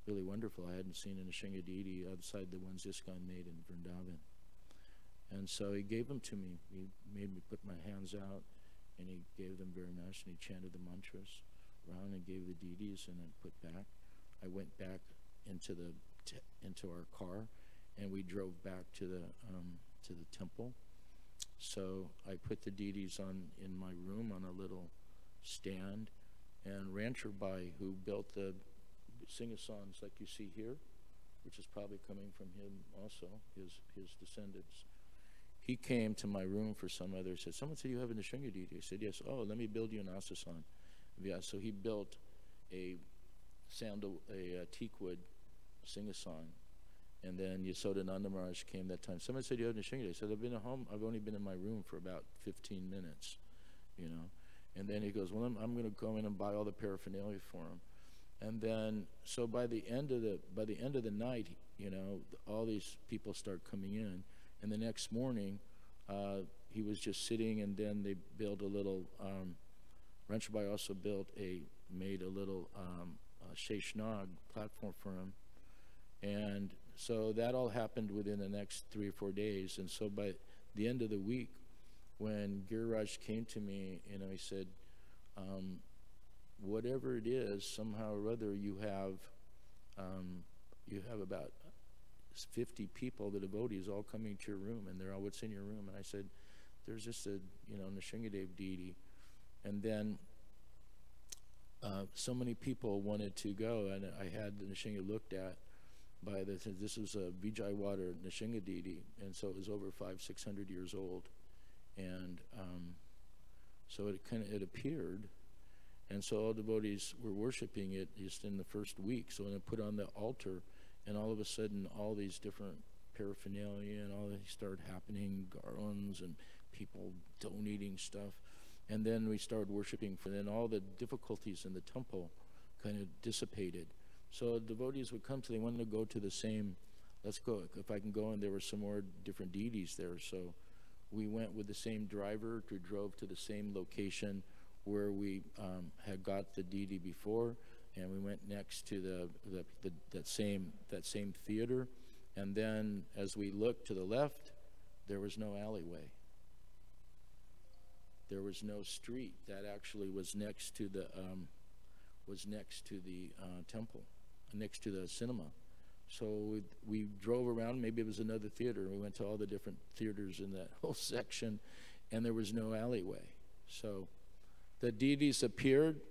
really wonderful. I hadn't seen a Nrsimha deity outside the ones ISKCON made in Vrindavan. And so he gave them to me. He made me put my hands out, and he gave them very nice, and he chanted the mantras around and gave the deities, and then put back. I went back into our car, and we drove back to the temple. So I put the deities in my room on a little stand, and Rancher Bai, who built the sing-a-songs like you see here, which is probably coming from him also, his descendants, he came to my room for some other, said, someone said you have a Nrsimha deity. I said, yes. Oh, let me build you an ISKCON. Yeah, so he built a teakwood sing-a-song. And then Yasodhananda Maharaj came that time. Someone said, you have a Nrsimha deity. I said, I've been at home. I've only been in my room for about 15 minutes, And then he goes, well, I'm going to go in and buy all the paraphernalia for him. And then, so by the end of the night, all these people start coming in. And the next morning, he was just sitting, and then they built a little, Ranchabai also made a little Sheshnag platform for him. And so that all happened within the next 3 or 4 days. And so by the end of the week, when Giriraj came to me, he said, whatever it is, somehow or other, you have about 50 people, the devotees, all coming to your room, and they're all, what's in your room? And I said, there's just a Nrsimhadev deity. And then so many people wanted to go, and I had the Nrsimha looked at by this was a Vijayawada Nrsimha deity, and so it was over 500-600 years old. And so it appeared, and so all devotees were worshiping it just in the first week. So when I put on the altar, and all of a sudden all these different paraphernalia and all that started happening, garlands and people donating stuff, and then we started worshiping. Then all the difficulties in the temple kind of dissipated. So devotees would come they wanted to go to the same, let's go, if I can go, and there were some more different deities there. So we went with the same driver, drove to the same location where we had got the deity before, and we went next to that same theater, and then as we looked to the left, there was no alleyway. There was no street. That actually was next to the temple, next to the cinema. So we drove around. Maybe it was another theater. We went to all the different theaters in that whole section, and there was no alleyway. So the deities appeared,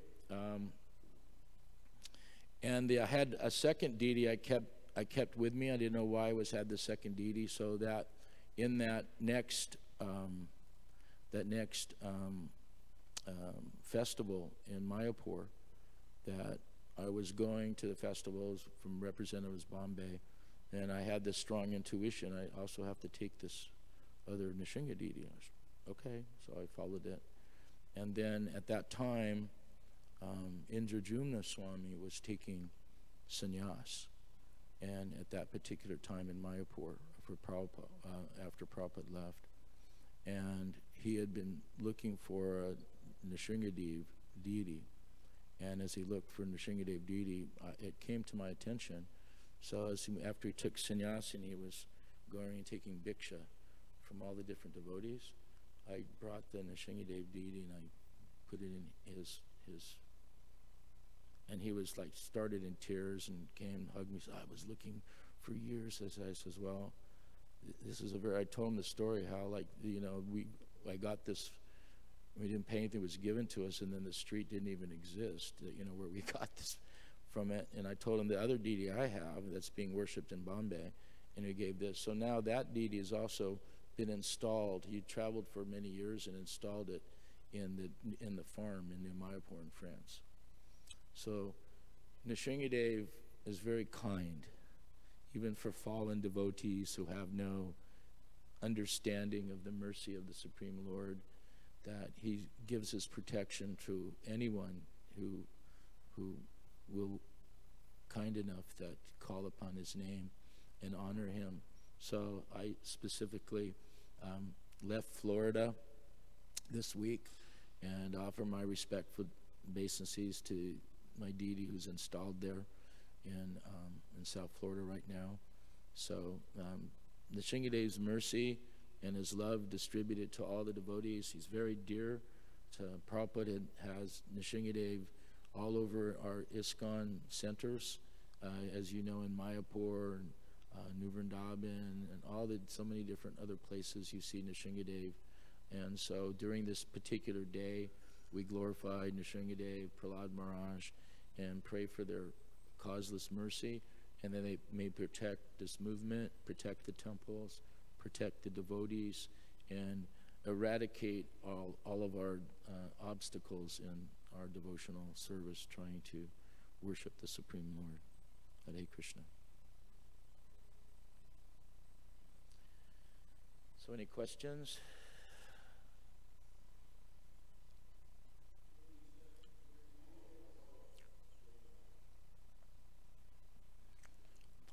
and I had a second deity I kept with me. I didn't know why I had the second deity, so that in that next festival in Mayapur, that I was going to the festivals from Representatives Bombay, and I had this strong intuition. I also have to take this other Nrsmha deity. I was, okay, so I followed it. And then at that time, Indrajumna Swami was taking sannyas, and at that particular time in Mayapur, for Prabhupada, after Prabhupada left, and he had been looking for a Nrsmha deity, and as he looked for Nrsmha deity, it came to my attention. So after he took sannyas and he was going and taking bhiksha from all the different devotees, I brought the Nrsmha deity and I put it in his, and he was like started in tears and came and hugged me. So I was looking for years. I says, well, this is I told him the story how, like, I got this, we didn't pay anything, it was given to us, and then the street didn't even exist, where we got this from it. And I told him the other deity I have that's being worshipped in Bombay, and he gave this. So now that deity has also been installed. He traveled for many years and installed it in the farm in New Mayapur in France. So Nrsmha is very kind, even for fallen devotees who have no understanding of the mercy of the Supreme Lord, that he gives his protection to anyone who will kind enough that call upon his name and honor him. So I specifically left Florida this week and offer my respectful obeisances to my deity who's installed there in South Florida right now. So Nrsmha's mercy and his love distributed to all the devotees. He's very dear to Prabhupada. Has Nrsmha all over our ISKCON centers, as you know, in Mayapur and New Vrindavan and so many different other places you see Nrsmha. And so during this particular day, we glorify Nrsmha, Prahlad Maharaj, and pray for their causeless mercy, and then they may protect this movement, protect the temples, protect the devotees, and eradicate all of our obstacles in our devotional service, trying to worship the Supreme Lord. Hare Krishna. So any questions?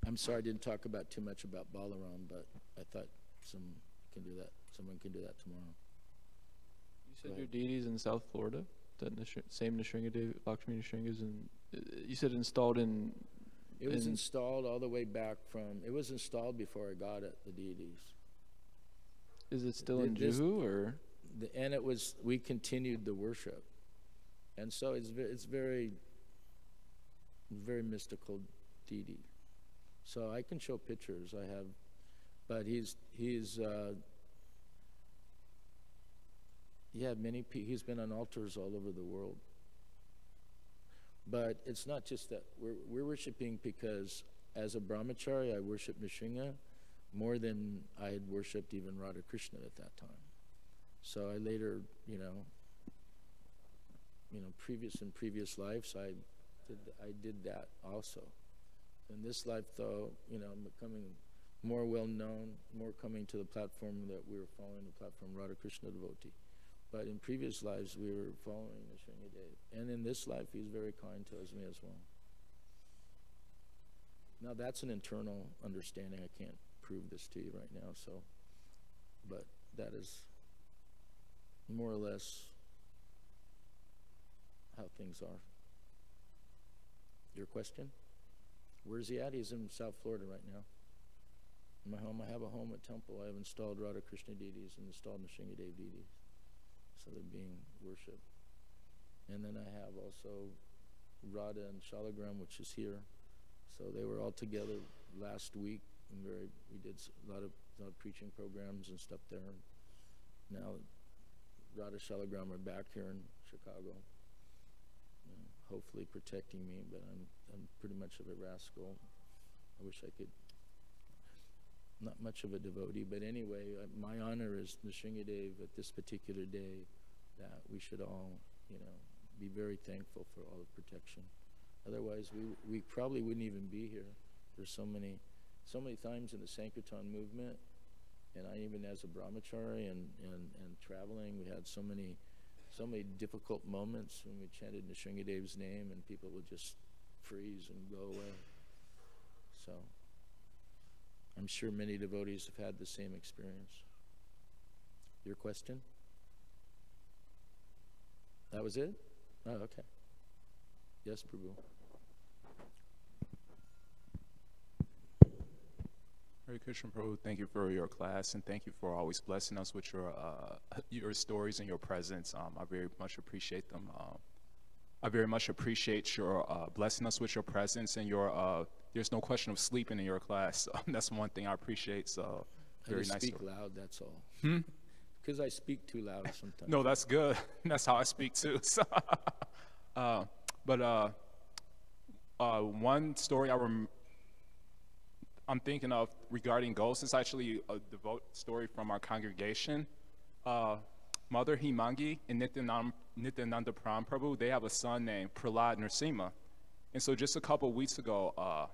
I'm sorry I didn't talk too much about Balaram, but I thought someone can do that tomorrow. You said your deities in South Florida, that same Nrsmha, Lakshmi Nrsmha is in, you said installed in... It was installed all the way back from, it was installed before I got it, the deities. Is it still in Juhu, or? And we continued the worship. And so it's very, very mystical deity. So I can show pictures I have, but he's been on altars all over the world. But it's not just that we're worshiping, because as a brahmachari I worship Nrsmha more than I had worshipped even Radha Krishna at that time. So I later, previous lives I did that also. In this life, though, I'm becoming more well-known, more coming to the platform that we were following, the platform Radha Krishna devotee. But in previous lives, we were following Nrsmha. And in this life, he's very kind to me as well. Now, that's an internal understanding. I can't prove this to you right now, but that is more or less how things are. Your question? Where's he at? He's in South Florida right now. In my home, I have a home at temple. I have installed Radha Krishna deities and installed Nrsimhadev deities. So they're being worshipped. And then I have also Radha and Shalagram, which is here. So they were all together last week, and we did a lot of preaching programs and stuff there. Now Radha Shalagram are back here in Chicago, hopefully protecting me, but I'm pretty much of a rascal. I wish I could. Not much of a devotee, but anyway, my honor is Nrsimhadev at this particular day, that we should all, be very thankful for all the protection. Otherwise, we probably wouldn't even be here. There's so many times in the Sankirtan movement, and I even as a brahmachari and traveling, we had so many difficult moments when we chanted Nrsimhadev's name, and people would just freeze and go away. So I'm sure many devotees have had the same experience. Your question? That was it? Oh, okay. Yes, Prabhu. Hare Krishna, Prabhu. Thank you for your class, and thank you for always blessing us with your stories and your presence. I very much appreciate them. I very much appreciate your blessing us with your presence and your. There's no question of sleeping in your class. That's one thing I appreciate. So very nice. I speak loud. That's all. Because I speak too loud sometimes. No, that's good. That's how I speak too. So, one story I'm thinking of regarding ghosts is actually a devout story from our congregation. Mother Himangi and Nityananda Prabhu, they have a son named Prahlad Nrsmha. And so just a couple of weeks ago,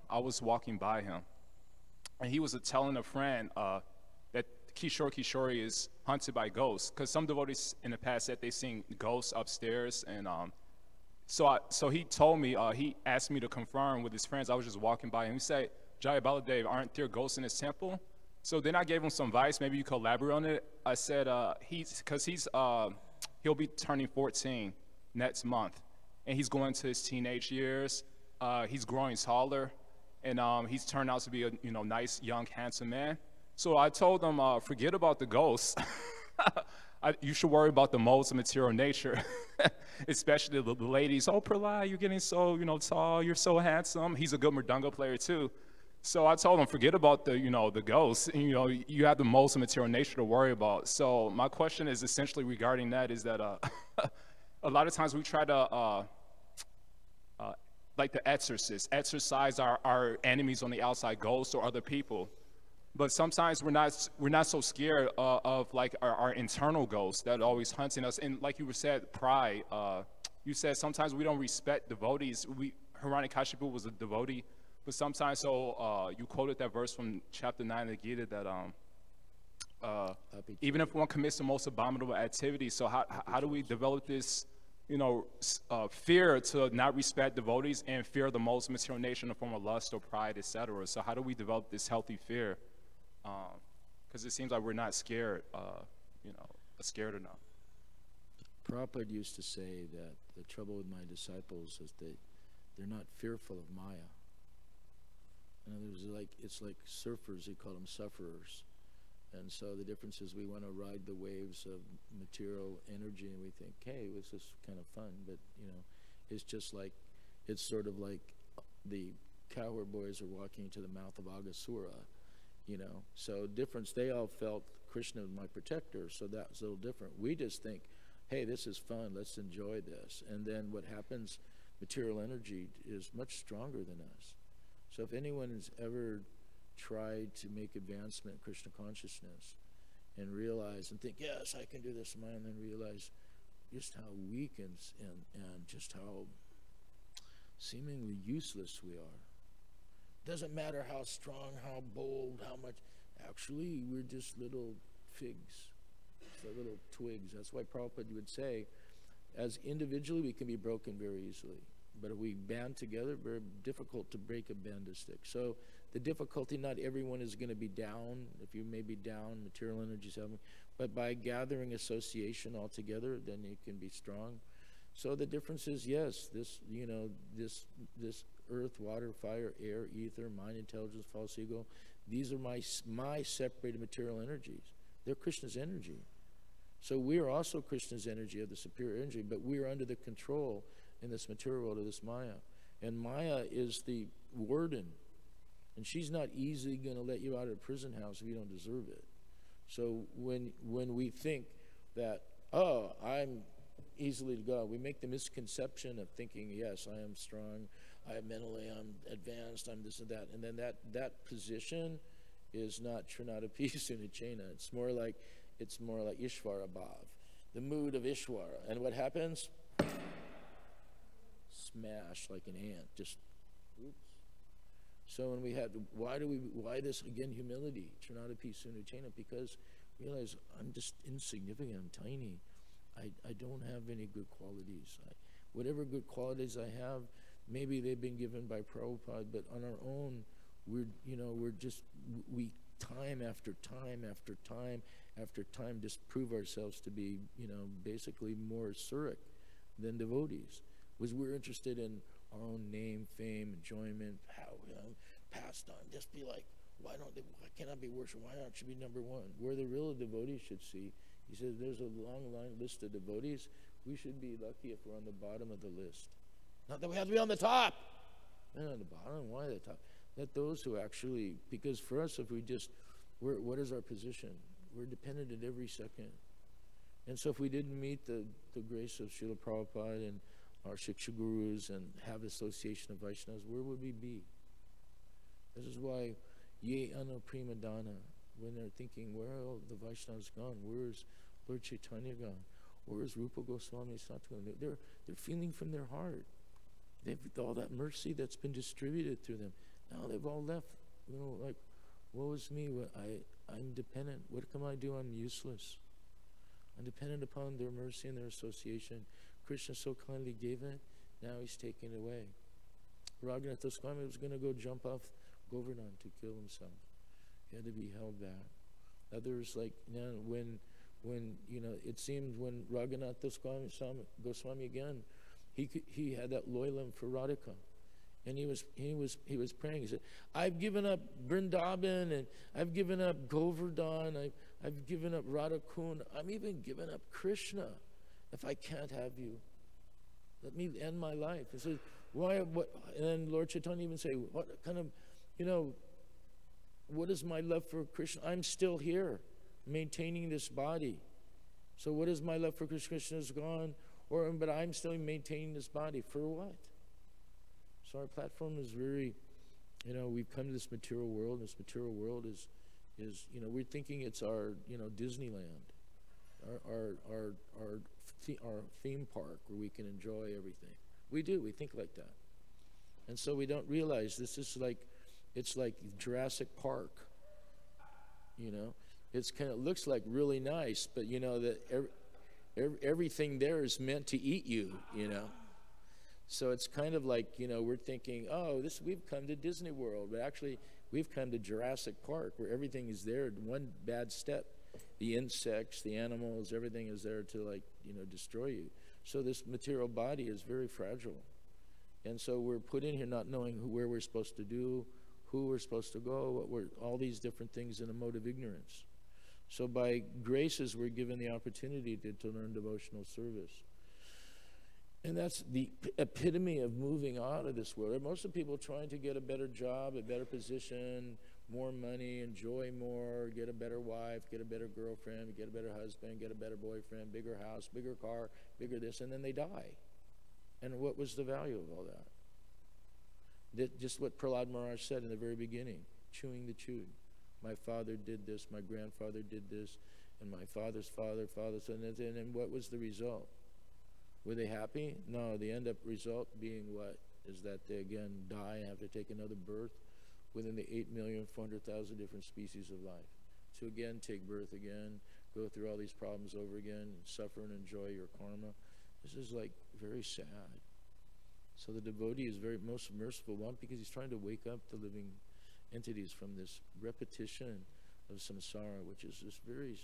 I was walking by him, and he was telling a friend that Kishori is haunted by ghosts, because some devotees in the past said they seen ghosts upstairs, and so he told me, he asked me to confirm with his friends. I was just walking by, and he said, Jaya Baladev, aren't there ghosts in his temple? So then I gave him some advice, maybe you could elaborate on it. I said, he'll be turning 14 next month, and he's going to his teenage years. He's growing taller, and he's turned out to be a nice, young, handsome man. So I told him, forget about the ghosts. You should worry about the modes of material nature, especially the ladies. Oh, Prahlad, you're getting so tall. You're so handsome. He's a good mridanga player too. So I told him, forget about the ghosts. You have the modes of material nature to worry about. So my question is essentially regarding that is that a lot of times we try to like the exorcist, exorcise our enemies on the outside, ghosts or other people. But sometimes we're not so scared of like our internal ghosts that are always hunting us. And like you said, pride. You said sometimes we don't respect devotees. Hiranyakashipu was a devotee, but sometimes you quoted that verse from chapter 9 of the Gita that even if one commits the most abominable activity, so how do we develop this fear to not respect devotees and fear the most material nature in the form of lust or pride, etc. So how do we develop this healthy fear? Because it seems like we're not scared, scared enough. Prabhupada used to say that the trouble with my disciples is that they're not fearful of Maya. In other words, it's like surfers, he called them sufferers. And so the difference is we want to ride the waves of material energy, and we think, hey, this is kind of fun. But, it's just like, it's sort of like the cowherd boys are walking to the mouth of Aghasura, So difference, they all felt Krishna was my protector, so that's a little different. We just think, hey, this is fun, let's enjoy this. And then what happens, material energy is much stronger than us. So if anyone has ever tried to make advancement in Krishna consciousness and realize and think, yes, I can do this, and then realize just how weak and just how seemingly useless we are. Doesn't matter how strong, how bold, how much. Actually, we're just little figs, so little twigs. That's why Prabhupada would say, as individually, we can be broken very easily. But if we band together, very difficult to break a bamboo stick. So the difficulty, not everyone is going to be down. If you may be down, material energy is having, but by gathering association all together, then you can be strong. So the difference is, yes, this, this earth, water, fire, air, ether, mind, intelligence, false ego, these are my separated material energies. They're Krishna's energy. So we are also Krishna's energy of the superior energy, but we are under the control in this material world of this Maya. And Maya is the warden. And she's not easily going to let you out of the prison house if you don't deserve it. So when we think that, oh, I'm easily to go, we make the misconception of thinking, yes, I am strong, I am mentally, I'm advanced, I'm this and that. And then that position is not Trinadapi Sunachena. It's more like Ishvara Bhav, the mood of Ishvara. And what happens? Smash like an ant, just oops. So when we had, why this, again, humility, Trinadapi Sunachena, because realize I'm just insignificant, I'm tiny. I don't have any good qualities. Whatever good qualities I have, maybe they've been given by Prabhupada, but on our own, we time after time after time after time just prove ourselves to be, basically more asuric than devotees. Was we're interested in our own name, fame, enjoyment, how, passed on. Just be like, why can't I be worshipped? Why aren't you be number one? Where the real devotees should see. He says there's a long list of devotees. We should be lucky if we're on the bottom of the list. Not that we have to be on the top. Not on the bottom. Why the top? Let those who actually, because for us, if we just, what is our position? We're dependent at every second. And so if we didn't meet the grace of Srila Prabhupada and our Shiksha Gurus and have association of Vaishnavas, where would we be? This is why Ye Ano Prima Dana, when they're thinking, where are all the Vaishnavas gone? Where's Lord Chaitanya gone? Where's Rupa Goswami Satguru? They're feeling from their heart. They've all that mercy that's been distributed through them. Now they've all left. Like, woe is me. I'm dependent. What can I do? I'm useless. I'm dependent upon their mercy and their association. Krishna so kindly gave it. Now he's taking it away. Raghunath Goswami was going to go jump off Govardhan to kill himself. He had to be held back. Others, like, when it seemed when Raghunath Goswami again, he had that loyalim for Radhika, and he was praying. He said, "I've given up Vrindavan, and I've given up Govardhan. I've given up Radhakund. I'm even giving up Krishna. If I can't have you, let me end my life." He said, "Why? What?" And then Lord Chaitanya even say, "What kind of, what is my love for Krishna? I'm still here, maintaining this body. So what is my love for Krishna? Krishna's gone, but I'm still maintaining this body for what?" So our platform is very, we've come to this material world. This material world is we're thinking it's our, Disneyland, our theme park where we can enjoy everything. We do. We think like that, and so we don't realize this is it's like Jurassic Park. It's looks like really nice, but that everything there is meant to eat you. So it's kind of like, we're thinking, oh, we've come to Disney World, but actually we've come to Jurassic Park where everything is there. One bad step, the insects, the animals, everything is there to destroy you. So this material body is very fragile. And so we're put in here not knowing where we're supposed to do, who we're supposed to go, all these different things in a mode of ignorance. So by graces, we're given the opportunity to learn devotional service. And that's the epitome of moving out of this world. Most of the people trying to get a better job, a better position, more money, enjoy more, get a better wife, get a better girlfriend, get a better husband, get a better boyfriend, bigger house, bigger car, bigger this, and then they die. And what was the value of all that? Just what Prahlad Maharaj said in the very beginning, chewing the chewed. My father did this, my grandfather did this, and my father's father, and what was the result? Were they happy? No, the end up result being what? Is that they again die and have to take another birth within the 8,400,000 different species of life. To again take birth again, go through all these problems over again, and suffer and enjoy your karma. This is very sad. So the devotee is most merciful, one, because he's trying to wake up the living entities from this repetition of samsara, which is just very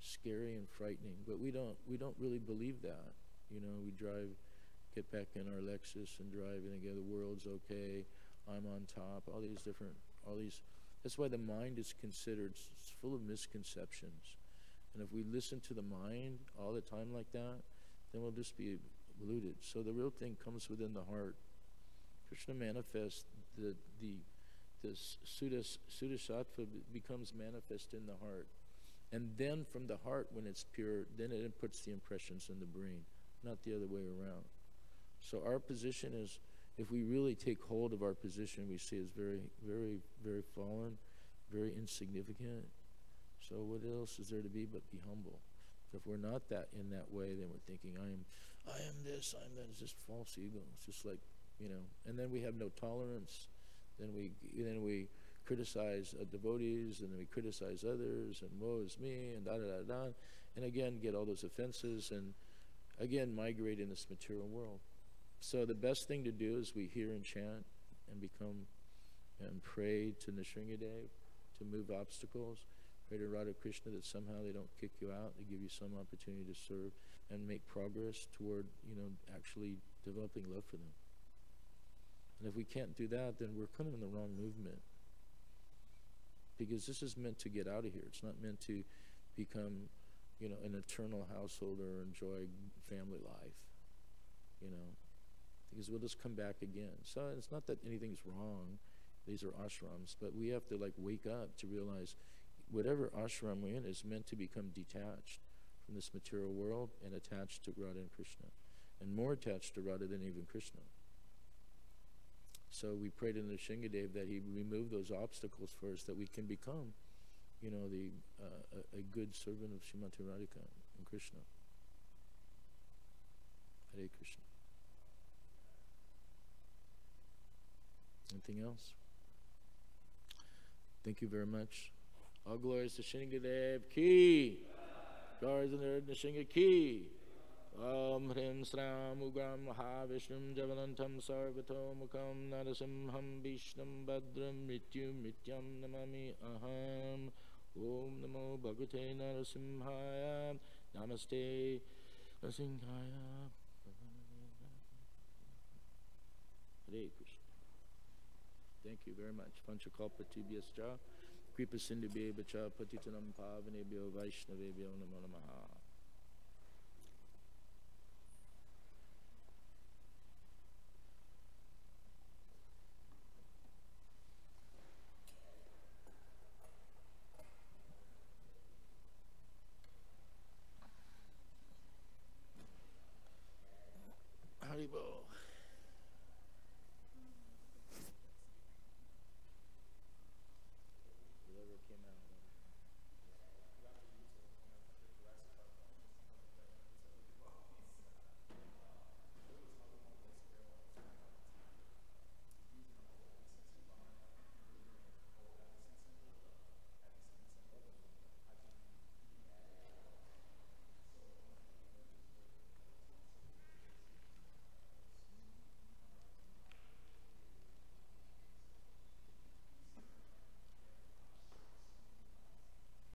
scary and frightening. But we don't really believe that. You know, we drive, get back in our Lexus and drive, and again, the world's okay, I'm on top, all these, that's why the mind is considered, it's full of misconceptions. And if we listen to the mind all the time like that, then we'll just be polluted. So the real thing comes within the heart. Krishna manifests, the Sudasattva becomes manifest in the heart. And then from the heart, when it's pure, then it puts the impressions in the brain, not the other way around. So our position is, if we really take hold of our position, we see it's very, very, very fallen, very insignificant. So what else is there to be but be humble? So if we're not that in that way, then we're thinking, I am this, I am that. It's just false ego. It's just like, you know. And then we have no tolerance. Then we criticize devotees, and then we criticize others, and woe is me, and da-da-da-da. And again, get all those offenses, and again, migrate in this material world. So the best thing to do is we hear and chant and become and pray to Nrsmha to move obstacles. Pray to Radha Krishna that somehow they don't kick you out. They give you some opportunity to serve and make progress toward, you know, actually developing love for them. And if we can't do that, then we're kind of in the wrong movement. Because this is meant to get out of here. It's not meant to become, you know, an eternal householder or enjoy family life, you know. Because we'll just come back again. So it's not that anything's wrong. These are ashrams. But we have to, like, wake up to realize whatever ashram we're in is meant to become detached from this material world and attached to Radha and Krishna. And more attached to Radha than even Krishna. So we pray to Nrsmha that he remove those obstacles for us, that we can become, you know, a good servant of Srimati Radhika and Krishna. Hare Krishna. Anything else? Thank you very much. All glories to Nrsmha ki. Glories to Nrsmha ki. Om Hrim Sram Ugram Maha Vishnum Javanantam Sarvato Mukham Narasimham Vishnum Badram Mrityum Mrityam Namami Aham. Om Namo Bhagavate Narasimhaya. Namaste Narasimhaya. Hare Krishna. Thank you very much. Panchakalpatibhyascha Kripa Sindhubhya Patitanam Pavanebhyo Vaishnavebhyo Namo Namaha. Haribol.